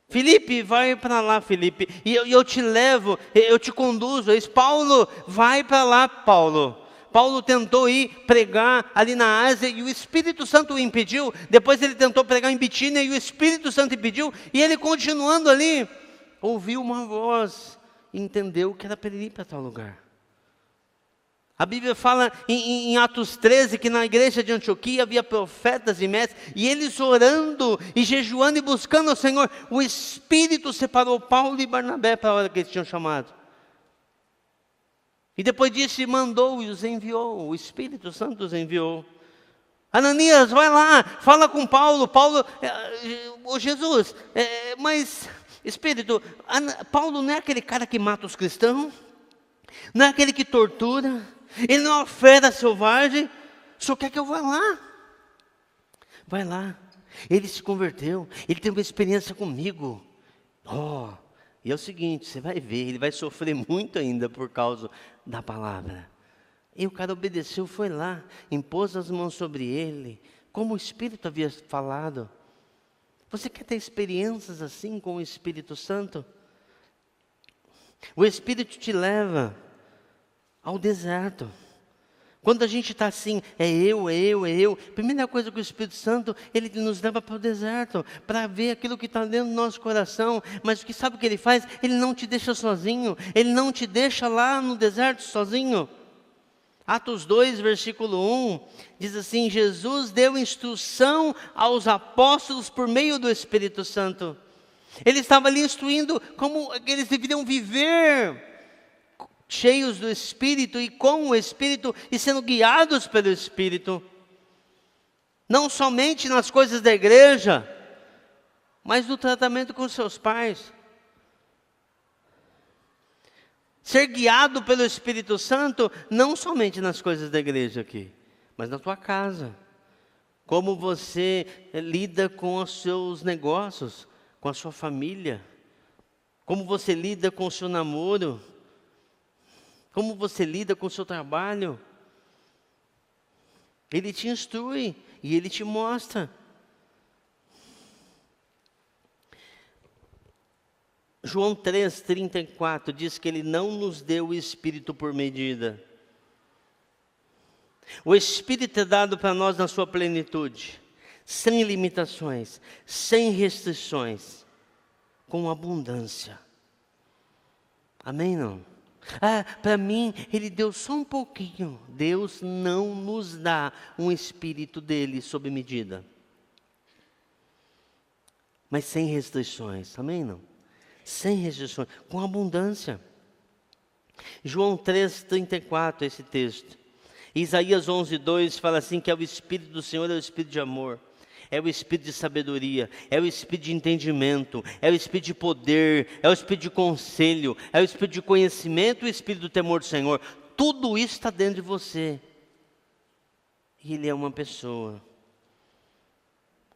Felipe, vai para lá, Felipe, e eu te levo, eu te conduzo. Paulo, vai para lá, Paulo. Paulo tentou ir pregar ali na Ásia e o Espírito Santo o impediu. Depois ele tentou pregar em Bitínia e o Espírito Santo impediu. E ele continuando ali, ouviu uma voz e entendeu que era para ele ir para tal lugar. A Bíblia fala em Atos 13 que na igreja de Antioquia havia profetas e mestres. E eles orando e jejuando e buscando ao Senhor. O Espírito separou Paulo e Barnabé para a hora que eles tinham chamado. E depois disso mandou e os enviou, o Espírito Santo os enviou. Ananias, vai lá, fala com Paulo. Paulo, Jesus, mas Espírito, Paulo não é aquele cara que mata os cristãos? Não é aquele que tortura? Ele não é uma fera selvagem? Só quer que eu vá lá? Vai lá, ele se converteu, ele teve uma experiência comigo. E é o seguinte, você vai ver, ele vai sofrer muito ainda por causa da palavra. E o cara obedeceu, foi lá, impôs as mãos sobre ele, como o Espírito havia falado. Você quer ter experiências assim com o Espírito Santo? O Espírito te leva ao deserto. Quando a gente está assim, é eu. Primeira coisa que o Espírito Santo, ele nos leva para o deserto, para ver aquilo que está dentro do nosso coração. Mas sabe o que ele faz? Ele não te deixa sozinho, ele não te deixa lá no deserto sozinho. Atos 2, versículo 1, diz assim, Jesus deu instrução aos apóstolos por meio do Espírito Santo. Ele estava ali instruindo como eles deveriam viver, cheios do Espírito e com o Espírito e sendo guiados pelo Espírito. Não somente nas coisas da igreja, mas no tratamento com seus pais. Ser guiado pelo Espírito Santo, não somente nas coisas da igreja aqui, mas na tua casa. Como você lida com os seus negócios, com a sua família. Como você lida com o seu namoro. Como você lida com o seu trabalho. Ele te instrui e Ele te mostra. João 3,34 diz que Ele não nos deu o Espírito por medida. O Espírito é dado para nós na sua plenitude, sem limitações, sem restrições, com abundância. Amém, não? Para mim, Ele deu só um pouquinho. Deus não nos dá um Espírito dele sob medida. mas sem restrições, amém não? Sem restrições, com abundância. João 3,34, esse texto. Isaías 11:2 fala assim, que é o Espírito do Senhor, é o Espírito de amor, é o Espírito de sabedoria, é o Espírito de entendimento, é o Espírito de poder, é o Espírito de conselho, é o Espírito de conhecimento, o Espírito do temor do Senhor. Tudo isso está dentro de você. E Ele é uma pessoa.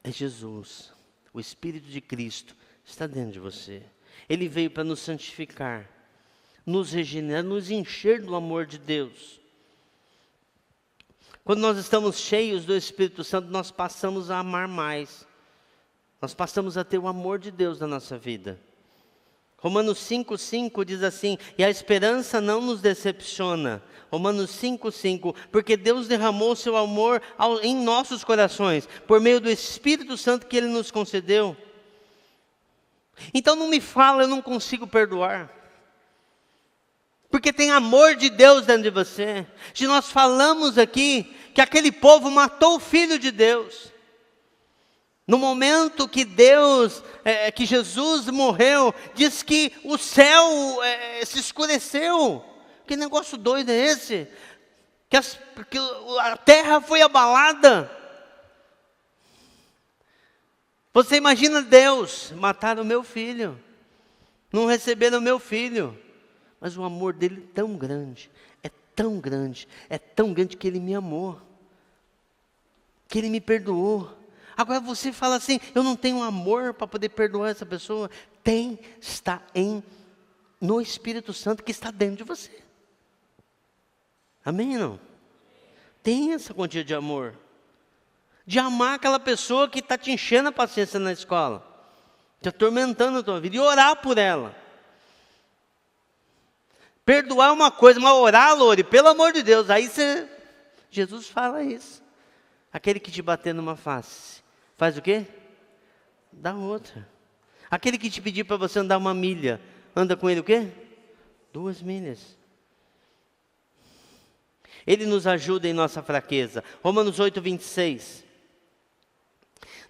É Jesus. O Espírito de Cristo está dentro de você. Ele veio para nos santificar, nos regenerar, nos encher do amor de Deus. Quando nós estamos cheios do Espírito Santo, nós passamos a amar mais. Nós passamos a ter o amor de Deus na nossa vida. Romanos 5,5 diz assim, e a esperança não nos decepciona. Romanos 5,5, porque Deus derramou o seu amor em nossos corações, por meio do Espírito Santo que Ele nos concedeu. Então não me fala, eu não consigo perdoar. Porque tem amor de Deus dentro de você. Se nós falamos aqui que aquele povo matou o Filho de Deus. No momento que que Jesus morreu, diz que o céu se escureceu. Que negócio doido é esse? Que a terra foi abalada. Você imagina Deus, mataram o meu filho. Não receberam o meu filho. Mas o amor dele é tão grande, é tão grande que Ele me amou. Que Ele me perdoou. Agora você fala assim, eu não tenho amor para poder perdoar essa pessoa. Está no Espírito Santo que está dentro de você. Amém, não? Tem essa quantia de amor. De amar aquela pessoa que está te enchendo a paciência na escola. Te atormentando a tua vida. E orar por ela. Perdoar é uma coisa, mas orar, Lore, pelo amor de Deus. Aí Jesus fala isso. Aquele que te bater numa face, faz o quê? Dá outra. Aquele que te pedir para você andar 1 milha, anda com ele o quê? 2 milhas. Ele nos ajuda em nossa fraqueza. Romanos 8:26.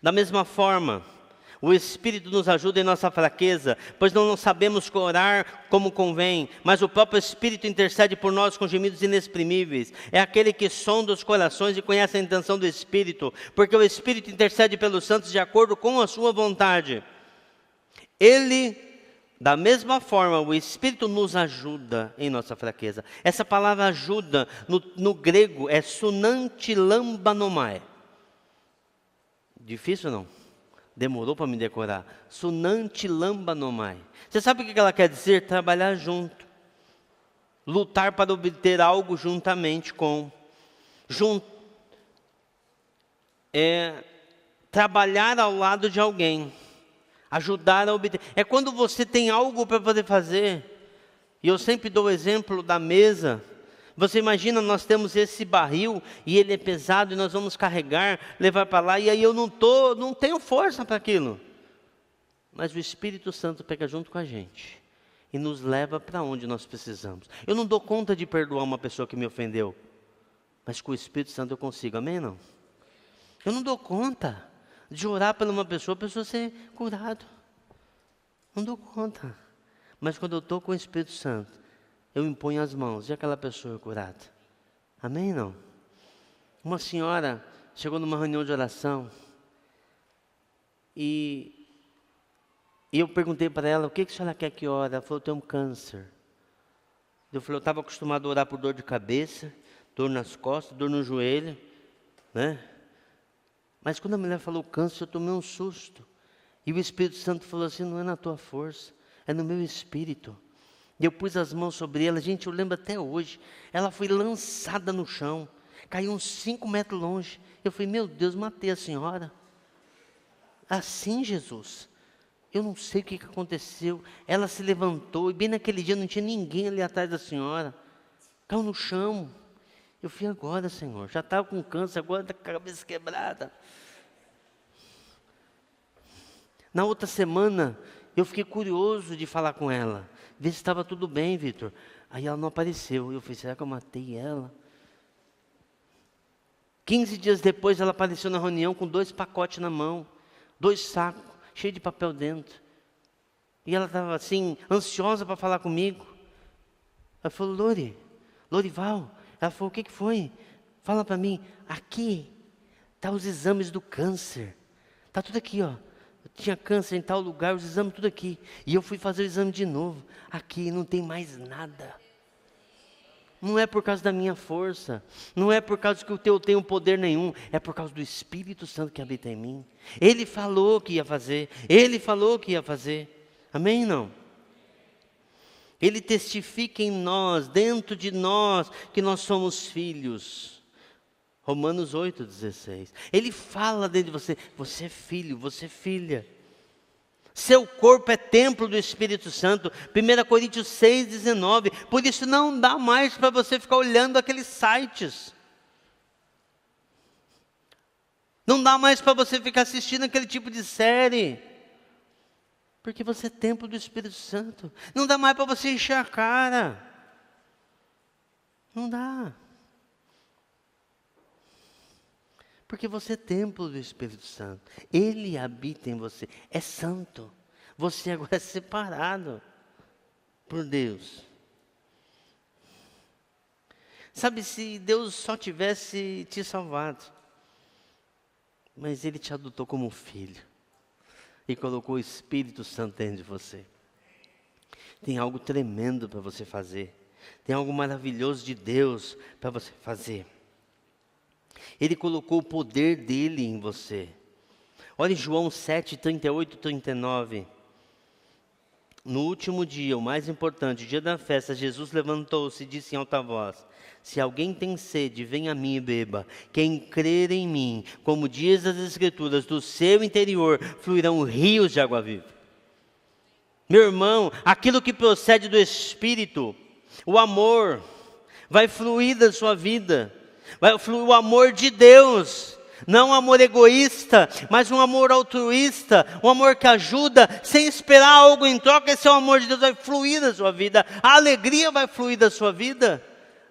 Da mesma forma, o Espírito nos ajuda em nossa fraqueza, pois não sabemos orar como convém, mas o próprio Espírito intercede por nós com gemidos inexprimíveis. É aquele que sonda os corações e conhece a intenção do Espírito, porque o Espírito intercede pelos santos de acordo com a sua vontade. Da mesma forma, o Espírito nos ajuda em nossa fraqueza. Essa palavra ajuda, no grego, é sunantilambanomai. Difícil não? Demorou para me decorar. Sunantilambanomai. Você sabe o que ela quer dizer? Trabalhar junto. Lutar para obter algo juntamente com. Trabalhar ao lado de alguém. Ajudar a obter. É quando você tem algo para poder fazer. E eu sempre dou o exemplo da mesa. Você imagina, nós temos esse barril e ele é pesado e nós vamos carregar, levar para lá, e aí eu não tenho força para aquilo. Mas o Espírito Santo pega junto com a gente e nos leva para onde nós precisamos. Eu não dou conta de perdoar uma pessoa que me ofendeu, mas com o Espírito Santo eu consigo, amém não? Eu não dou conta de orar por uma pessoa, a pessoa ser curada. Não dou conta. Mas quando eu estou com o Espírito Santo, eu imponho as mãos e aquela pessoa é curada. Amém, não? Uma senhora chegou numa reunião de oração e eu perguntei para ela, o que a senhora quer que ore? Ela falou, eu tenho um câncer. Eu falei, eu estava acostumado a orar por dor de cabeça, dor nas costas, dor no joelho, né? Mas quando a mulher falou câncer, eu tomei um susto. E o Espírito Santo falou assim, não é na tua força, é no meu espírito. E eu pus as mãos sobre ela, gente, eu lembro até hoje, ela foi lançada no chão, caiu uns 5 metros longe. Eu falei, meu Deus, matei a senhora. Assim, Jesus, eu não sei o que aconteceu. Ela se levantou, e bem naquele dia não tinha ninguém ali atrás da senhora. Caiu no chão. Eu falei, agora, Senhor, já estava com câncer, agora está com a cabeça quebrada. Na outra semana, eu fiquei curioso de falar com ela. Ver se estava tudo bem, Vitor. Aí ela não apareceu. Eu falei, será que eu matei ela? 15 dias depois, ela apareceu na reunião com 2 pacotes na mão. 2 sacos, cheio de papel dentro. E ela estava assim, ansiosa para falar comigo. Ela falou, Lorival. Ela falou, o que foi? Fala para mim. Aqui tá os exames do câncer. Tá tudo aqui, ó. Eu tinha câncer em tal lugar, os exames tudo aqui. E eu fui fazer o exame de novo. Aqui não tem mais nada. Não é por causa da minha força. Não é por causa que eu tenho poder nenhum. É por causa do Espírito Santo que habita em mim. Ele falou que ia fazer. Ele falou que ia fazer. Amém, não? Ele testifica em nós, dentro de nós, que nós somos filhos. Romanos 8,16. Ele fala dentro de você, você é filho, você é filha. Seu corpo é templo do Espírito Santo. 1 Coríntios 6,19. Por isso não dá mais para você ficar olhando aqueles sites. Não dá mais para você ficar assistindo aquele tipo de série. Porque você é templo do Espírito Santo. Não dá mais para você encher a cara. Não dá. Porque você é templo do Espírito Santo. Ele habita em você. É santo. Você agora é separado por Deus. Sabe, se Deus só tivesse te salvado, mas Ele te adotou como filho e colocou o Espírito Santo dentro de você. Tem algo tremendo para você fazer. Tem algo maravilhoso de Deus para você fazer. Ele colocou o poder dele em você. Olha em João 7, 38 e 39. No último dia, o mais importante, o dia da festa, Jesus levantou-se e disse em alta voz: se alguém tem sede, venha a mim e beba. Quem crer em mim, como diz as Escrituras, do seu interior fluirão rios de água viva. Meu irmão, aquilo que procede do Espírito, o amor, vai fluir da sua vida. Vai fluir o amor de Deus, não um amor egoísta, mas um amor altruísta, um amor que ajuda, sem esperar algo em troca. Esse é o amor de Deus, vai fluir da sua vida, a alegria vai fluir da sua vida.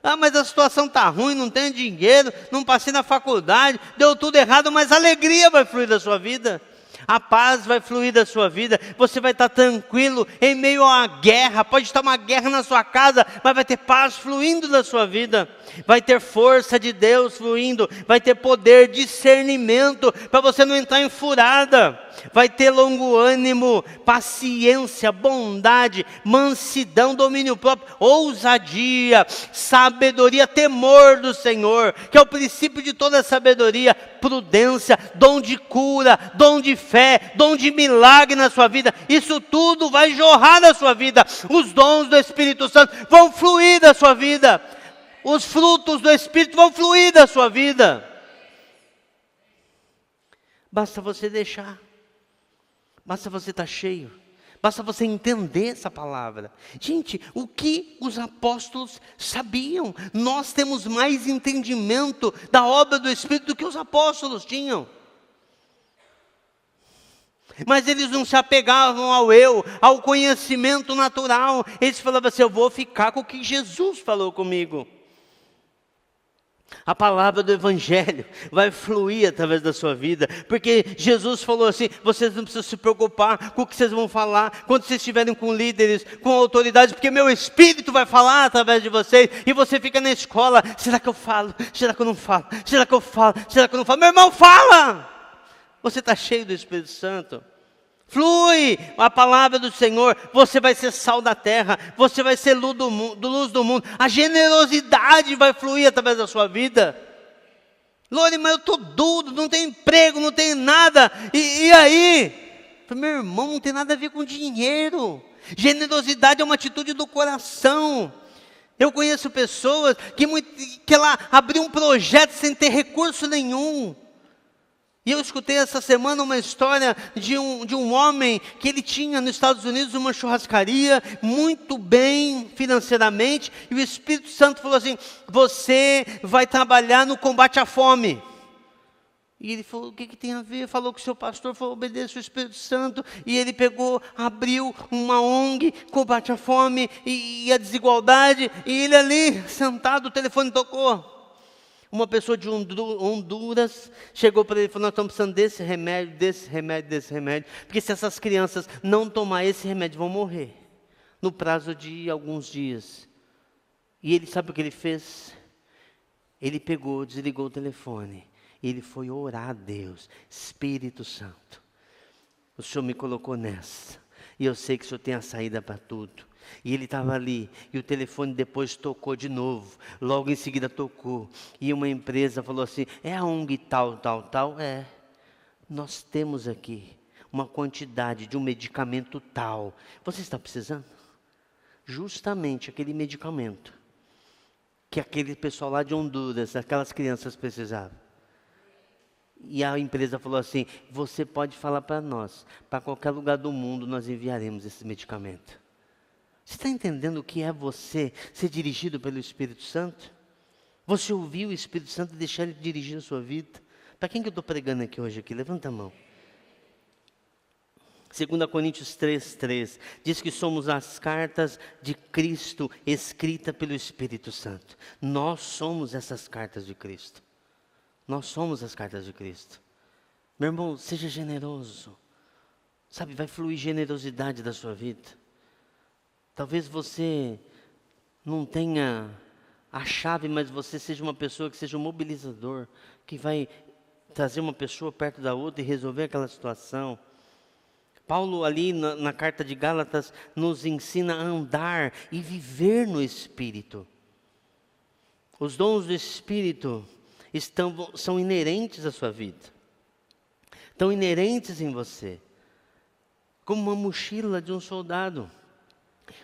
Ah, mas a situação está ruim, não tenho dinheiro, não passei na faculdade, deu tudo errado, mas a alegria vai fluir da sua vida. A paz vai fluir da sua vida, você vai estar tranquilo em meio a uma guerra, pode estar uma guerra na sua casa, mas vai ter paz fluindo da sua vida, vai ter força de Deus fluindo, vai ter poder, discernimento, para você não entrar em furada, vai ter longo ânimo, paciência, bondade, mansidão, domínio próprio, ousadia, sabedoria, temor do Senhor, que é o princípio de toda a sabedoria, prudência, dom de cura, dom de fé, dom de milagre na sua vida. Isso tudo vai jorrar da sua vida. Os dons do Espírito Santo vão fluir da sua vida. Os frutos do Espírito vão fluir da sua vida. Basta você deixar. Basta você estar cheio. Basta você entender essa palavra. Gente, o que os apóstolos sabiam? Nós temos mais entendimento da obra do Espírito do que os apóstolos tinham. Mas eles não se apegavam ao conhecimento natural. Eles falavam assim, eu vou ficar com o que Jesus falou comigo. A palavra do Evangelho vai fluir através da sua vida, porque Jesus falou assim, vocês não precisam se preocupar com o que vocês vão falar, quando vocês estiverem com líderes, com autoridades, porque meu Espírito vai falar através de vocês, e você fica na escola, será que eu falo? Será que eu não falo? Será que eu falo? Será que eu não falo? Meu irmão, fala! Você está cheio do Espírito Santo. Flui a palavra do Senhor, você vai ser sal da terra, você vai ser luz do mundo, a generosidade vai fluir através da sua vida. Lore, mas eu estou duro, não tenho emprego, não tenho nada, e aí? Meu irmão, não tem nada a ver com dinheiro, generosidade é uma atitude do coração. Eu conheço pessoas que ela abriu um projeto sem ter recurso nenhum. E eu escutei essa semana uma história de um homem que ele tinha nos Estados Unidos uma churrascaria, muito bem financeiramente, e o Espírito Santo falou assim, você vai trabalhar no combate à fome. E ele falou, o que tem a ver? Falou que o seu pastor falou, obedeça o Espírito Santo, e ele pegou, abriu uma ONG, combate à fome e a desigualdade, e ele ali, sentado, o telefone tocou. Uma pessoa de Honduras chegou para ele e falou: nós estamos precisando desse remédio, desse remédio, desse remédio. Porque se essas crianças não tomar esse remédio, vão morrer. No prazo de alguns dias. E ele sabe o que ele fez? Ele pegou, desligou o telefone. E ele foi orar a Deus. Espírito Santo, o Senhor me colocou nessa. E eu sei que o Senhor tem a saída para tudo. E ele estava ali, e o telefone depois tocou de novo, logo em seguida tocou, e uma empresa falou assim: é a ONG tal, tal, tal? É, nós temos aqui uma quantidade de um medicamento tal, você está precisando? Justamente aquele medicamento, que aquele pessoal lá de Honduras, aquelas crianças precisavam. E a empresa falou assim: você pode falar para nós, para qualquer lugar do mundo nós enviaremos esse medicamento. Você está entendendo o que é você ser dirigido pelo Espírito Santo? Você ouvir o Espírito Santo e deixar ele dirigir a sua vida? Para quem que eu estou pregando aqui hoje? Levanta a mão. 2 Coríntios 3:3 diz que somos as cartas de Cristo escritas pelo Espírito Santo. Nós somos essas cartas de Cristo. Nós somos as cartas de Cristo. Meu irmão, seja generoso. Sabe, vai fluir generosidade da sua vida. Talvez você não tenha a chave, mas você seja uma pessoa que seja um mobilizador, que vai trazer uma pessoa perto da outra e resolver aquela situação. Paulo ali na carta de Gálatas nos ensina a andar e viver no Espírito. Os dons do Espírito são inerentes à sua vida. Estão inerentes em você. Como uma mochila de um soldado.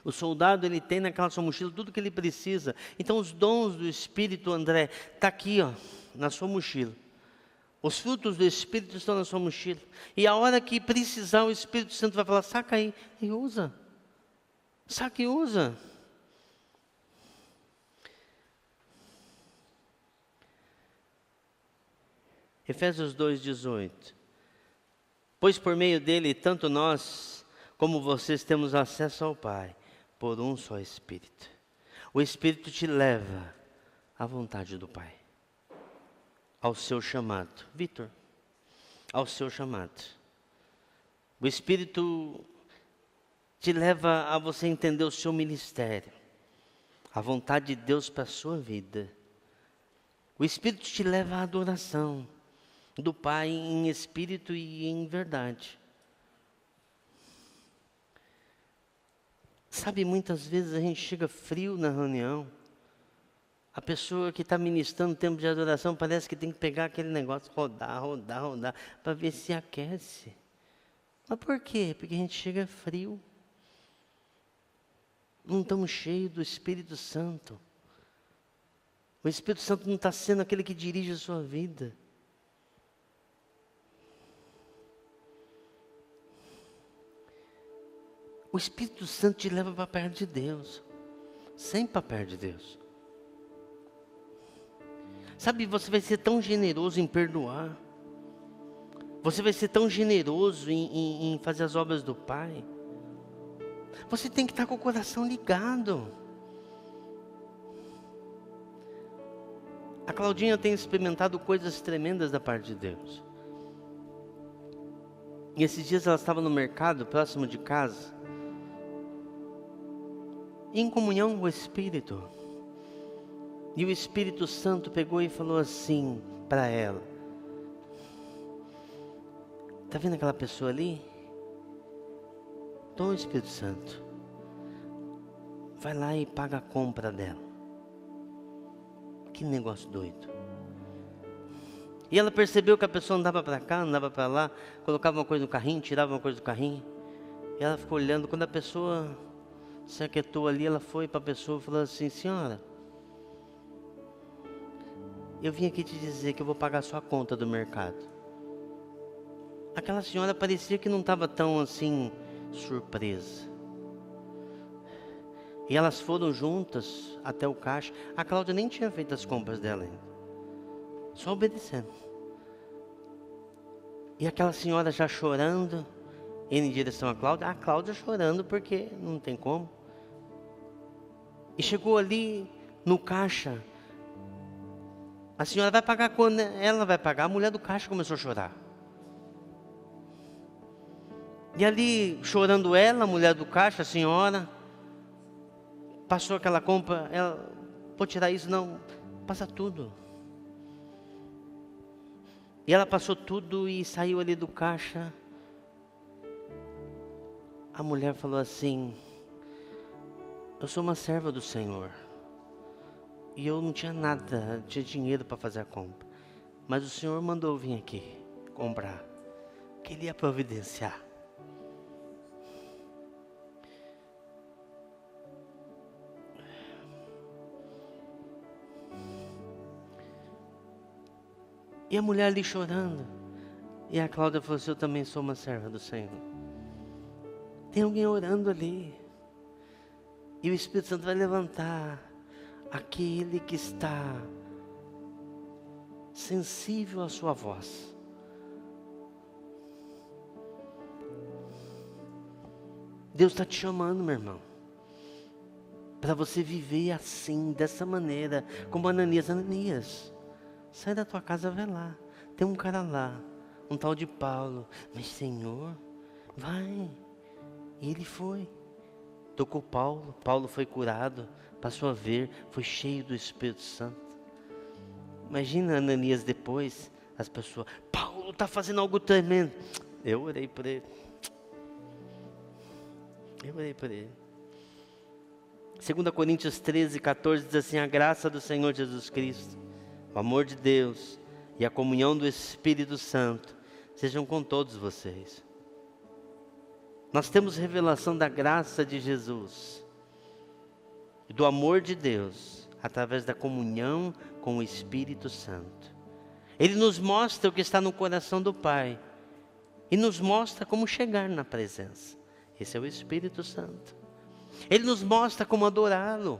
O soldado, ele tem naquela sua mochila tudo que ele precisa. Então os dons do Espírito, André, está aqui, ó, na sua mochila. Os frutos do Espírito estão na sua mochila. E a hora que precisar, o Espírito Santo vai falar: saca aí e usa. Saca e usa. Efésios 2:18. Pois por meio dele, tanto nós como vocês temos acesso ao Pai, por um só Espírito. O Espírito te leva à vontade do Pai, ao seu chamado. Vitor, ao seu chamado. O Espírito te leva a você entender o seu ministério, a vontade de Deus para a sua vida. O Espírito te leva à adoração do Pai em espírito e em verdade. Sabe, muitas vezes a gente chega frio na reunião. A pessoa que está ministrando o tempo de adoração parece que tem que pegar aquele negócio, rodar, para ver se aquece. Mas por quê? Porque a gente chega frio. Não estamos cheios do Espírito Santo. O Espírito Santo não está sendo aquele que dirige a sua vida. O Espírito Santo te leva para perto de Deus. Sempre para perto de Deus. Sabe, você vai ser tão generoso em perdoar. Você vai ser tão generoso em fazer as obras do Pai. Você tem que estar com o coração ligado. A Claudinha tem experimentado coisas tremendas da parte de Deus. E esses dias ela estava no mercado, próximo de casa, em comunhão com o Espírito. E o Espírito Santo pegou e falou assim para ela: está vendo aquela pessoa ali? Então o Espírito Santo, vai lá e paga a compra dela. Que negócio doido. E ela percebeu que a pessoa andava para cá, andava para lá, colocava uma coisa no carrinho, tirava uma coisa do carrinho. E ela ficou olhando. Quando a pessoa se aquietou ali, ela foi para a pessoa e falou assim: senhora, eu vim aqui te dizer que eu vou pagar a sua conta do mercado. Aquela senhora parecia que não estava tão assim surpresa. E elas foram juntas até o caixa. A Cláudia nem tinha feito as compras dela ainda, só obedecendo. E aquela senhora já chorando, indo em direção à Cláudia. A Cláudia chorando porque não tem como. E chegou ali no caixa. A senhora vai pagar quando? Ela vai pagar. A mulher do caixa começou a chorar. E ali, chorando ela, a mulher do caixa, a senhora, passou aquela compra, ela, vou tirar isso, não, passa tudo. E ela passou tudo e saiu ali do caixa. A mulher falou assim: eu sou uma serva do Senhor. E eu não tinha nada, não tinha dinheiro para fazer a compra. Mas o Senhor mandou vir aqui comprar. Que Ele ia providenciar. E a mulher ali chorando. E a Cláudia falou assim: eu também sou uma serva do Senhor. Tem alguém orando ali. E o Espírito Santo vai levantar aquele que está sensível à sua voz. Deus está te chamando, meu irmão, para você viver assim, dessa maneira, como Ananias. Ananias, sai da tua casa, vai lá. Tem um cara lá, um tal de Paulo. Mas Senhor, vai. E ele foi. Tocou Paulo. Paulo foi curado. Passou a ver. Foi cheio do Espírito Santo. Imagina Ananias depois. As pessoas: Paulo está fazendo algo tremendo. Eu orei por ele. Eu orei por ele. 2 Coríntios 13, 14 diz assim: a graça do Senhor Jesus Cristo, o amor de Deus e a comunhão do Espírito Santo sejam com todos vocês. Nós temos revelação da graça de Jesus e do amor de Deus através da comunhão com o Espírito Santo. Ele nos mostra o que está no coração do Pai e nos mostra como chegar na presença. Esse é o Espírito Santo. Ele nos mostra como adorá-lo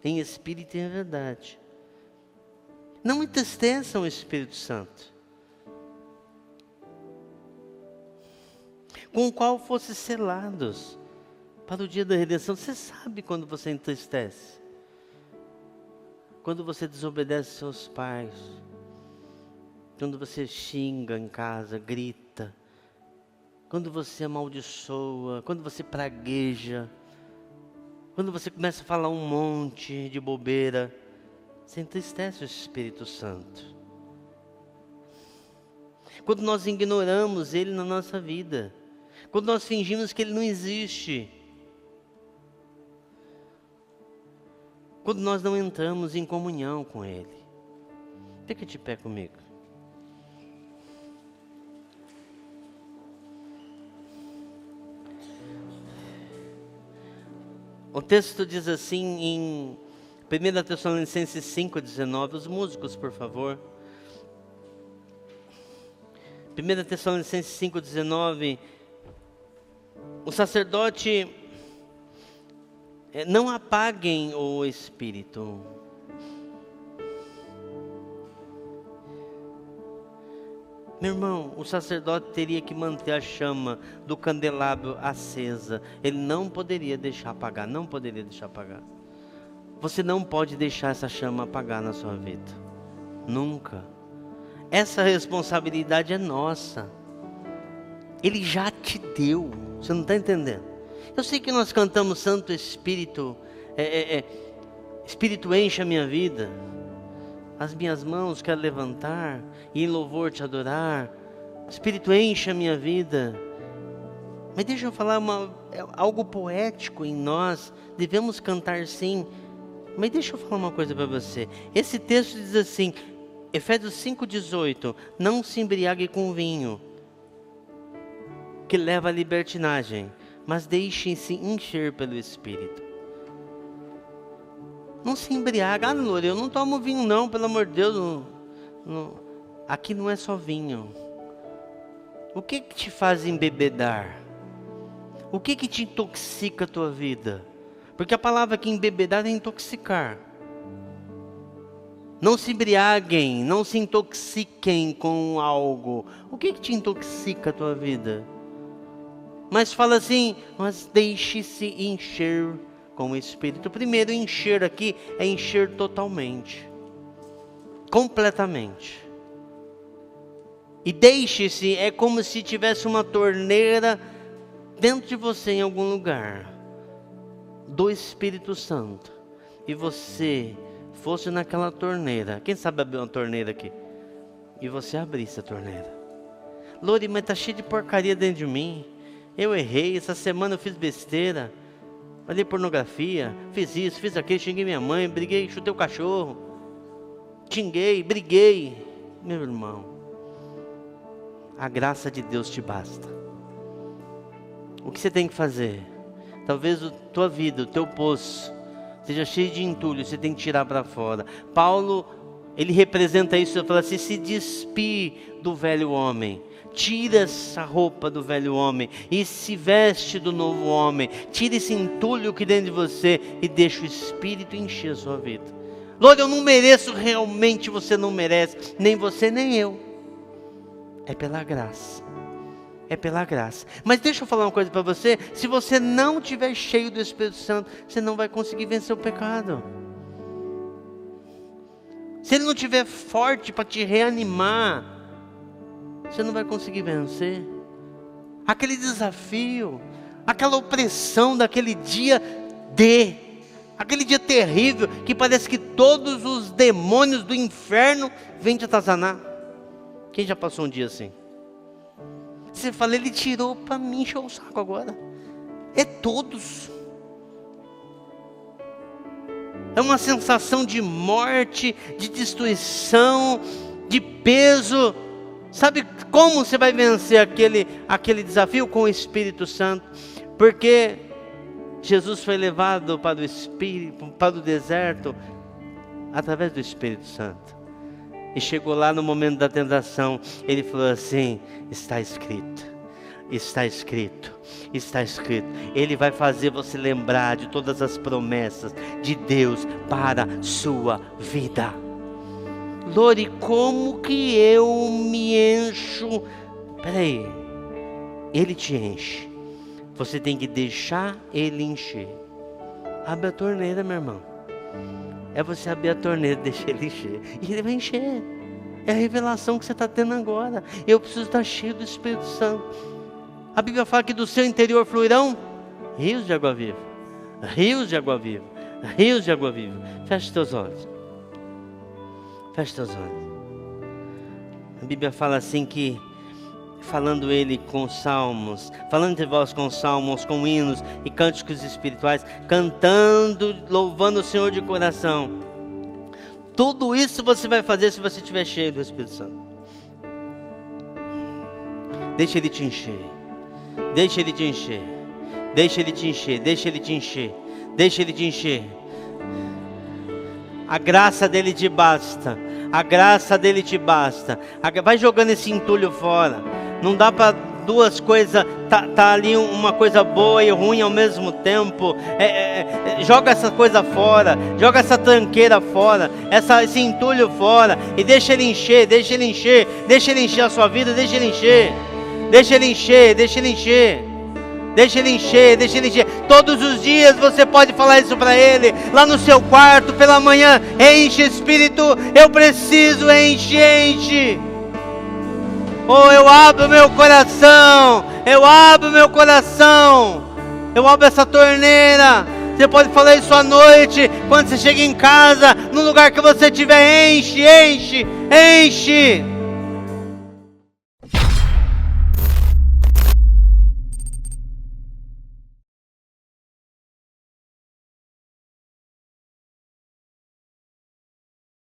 em espírito e em verdade. Não entristeçam o Espírito Santo, com o qual fossem selados para o dia da redenção. Você sabe quando você entristece? Quando você desobedece seus pais, quando você xinga em casa, grita, quando você amaldiçoa, quando você pragueja, quando você começa a falar um monte de bobeira, você entristece o Espírito Santo. Quando nós ignoramos Ele na nossa vida, quando nós fingimos que Ele não existe, quando nós não entramos em comunhão com Ele. Fica de pé comigo. O texto diz assim em 1 Tessalonicenses 5,19, os músicos, por favor. 1 Tessalonicenses 5,19, o sacerdote, não apaguem o Espírito. Meu irmão, o sacerdote teria que manter a chama do candelabro acesa. Ele não poderia deixar apagar, não poderia deixar apagar. Você não pode deixar essa chama apagar na sua vida. Nunca. Essa responsabilidade é nossa. Ele já te deu. Você não está entendendo? Eu sei que nós cantamos Santo Espírito. Espírito enche a minha vida. As minhas mãos quero levantar e em louvor te adorar. Espírito enche a minha vida. Mas deixa eu falar algo poético em nós. Devemos cantar sim. Mas deixa eu falar uma coisa para você. Esse texto diz assim, Efésios 5,18: não se embriague com vinho, que leva à libertinagem, mas deixem-se encher pelo Espírito. Não se embriaga. Ah, Loura, eu não tomo vinho não, pelo amor de Deus. Não. Aqui não é só vinho. O que te faz embebedar? O que te intoxica a tua vida? Porque a palavra aqui embebedar é intoxicar. Não se embriaguem, não se intoxiquem com algo. O que te intoxica a tua vida? Mas fala assim, mas deixe-se encher com o Espírito. Primeiro, encher aqui é encher totalmente. completamente. E deixe-se, é como se tivesse uma torneira dentro de você em algum lugar, do Espírito Santo, e você fosse naquela torneira. Quem sabe abrir uma torneira aqui? E você abrisse a torneira. Lori, mas está cheio de porcaria dentro de mim. Eu errei, essa semana eu fiz besteira. Olhei pornografia, fiz isso, fiz aquilo, xinguei minha mãe, briguei, chutei o cachorro. Xinguei, briguei. Meu irmão, a graça de Deus te basta. O que você tem que fazer? Talvez a tua vida, o teu poço seja cheio de entulho, você tem que tirar para fora. Paulo, ele representa isso, ele fala assim: se despir do velho homem. Tira essa roupa do velho homem e se veste do novo homem. Tira esse entulho que dentro de você e deixa o Espírito encher a sua vida. Lord, eu não mereço, realmente você não merece, nem você nem eu. É pela graça. É pela graça. Mas deixa eu falar uma coisa para você: se você não estiver cheio do Espírito Santo, você não vai conseguir vencer o pecado. Se ele não estiver forte para te reanimar, você não vai conseguir vencer. Aquele desafio, aquela opressão daquele dia aquele dia terrível, que parece que todos os demônios do inferno vêm te atazanar. Quem já passou um dia assim? Você fala, ele tirou para mim, encher o saco agora. É todos. É uma sensação de morte, de destruição, de peso. Sabe como você vai vencer aquele desafio? Com o Espírito Santo. Porque Jesus foi levado para o deserto através do Espírito Santo. E chegou lá no momento da tentação, ele falou assim: está escrito, está escrito, está escrito. Ele vai fazer você lembrar de todas as promessas de Deus para a sua vida. Lori, como que eu me encho? Peraí, ele te enche. Você tem que deixar ele encher. Abre a torneira, meu irmão. É você abrir a torneira, deixar ele encher. E ele vai encher. É a revelação que você está tendo agora. Eu preciso estar cheio do Espírito Santo. A Bíblia fala que do seu interior fluirão rios de água viva. Rios de água viva. Rios de água viva. Feche teus olhos. Feche teus olhos. A Bíblia fala assim que, falando ele com salmos, falando de vós com salmos, com hinos e cânticos espirituais, cantando, louvando o Senhor de coração. Tudo isso você vai fazer se você estiver cheio do Espírito Santo. Deixa ele te encher. Deixa ele te encher. Deixa ele te encher. Deixa ele te encher. Deixa ele te encher. A graça dele te basta. A graça dele te basta. Vai jogando esse entulho fora. Não dá para duas coisas, tá ali uma coisa boa e ruim ao mesmo tempo. Joga essa coisa fora, joga essa tranqueira fora, esse entulho fora, e deixa ele encher, deixa ele encher, deixa ele encher a sua vida, deixa ele encher, deixa ele encher, deixa ele encher, deixa ele encher, deixa ele encher. Todos os dias você pode falar isso para ele, lá no seu quarto, pela manhã: enche, Espírito, eu preciso, enche. Oh, eu abro meu coração, eu abro meu coração, eu abro essa torneira. Você pode falar isso à noite, quando você chega em casa, no lugar que você estiver: enche, enche, enche.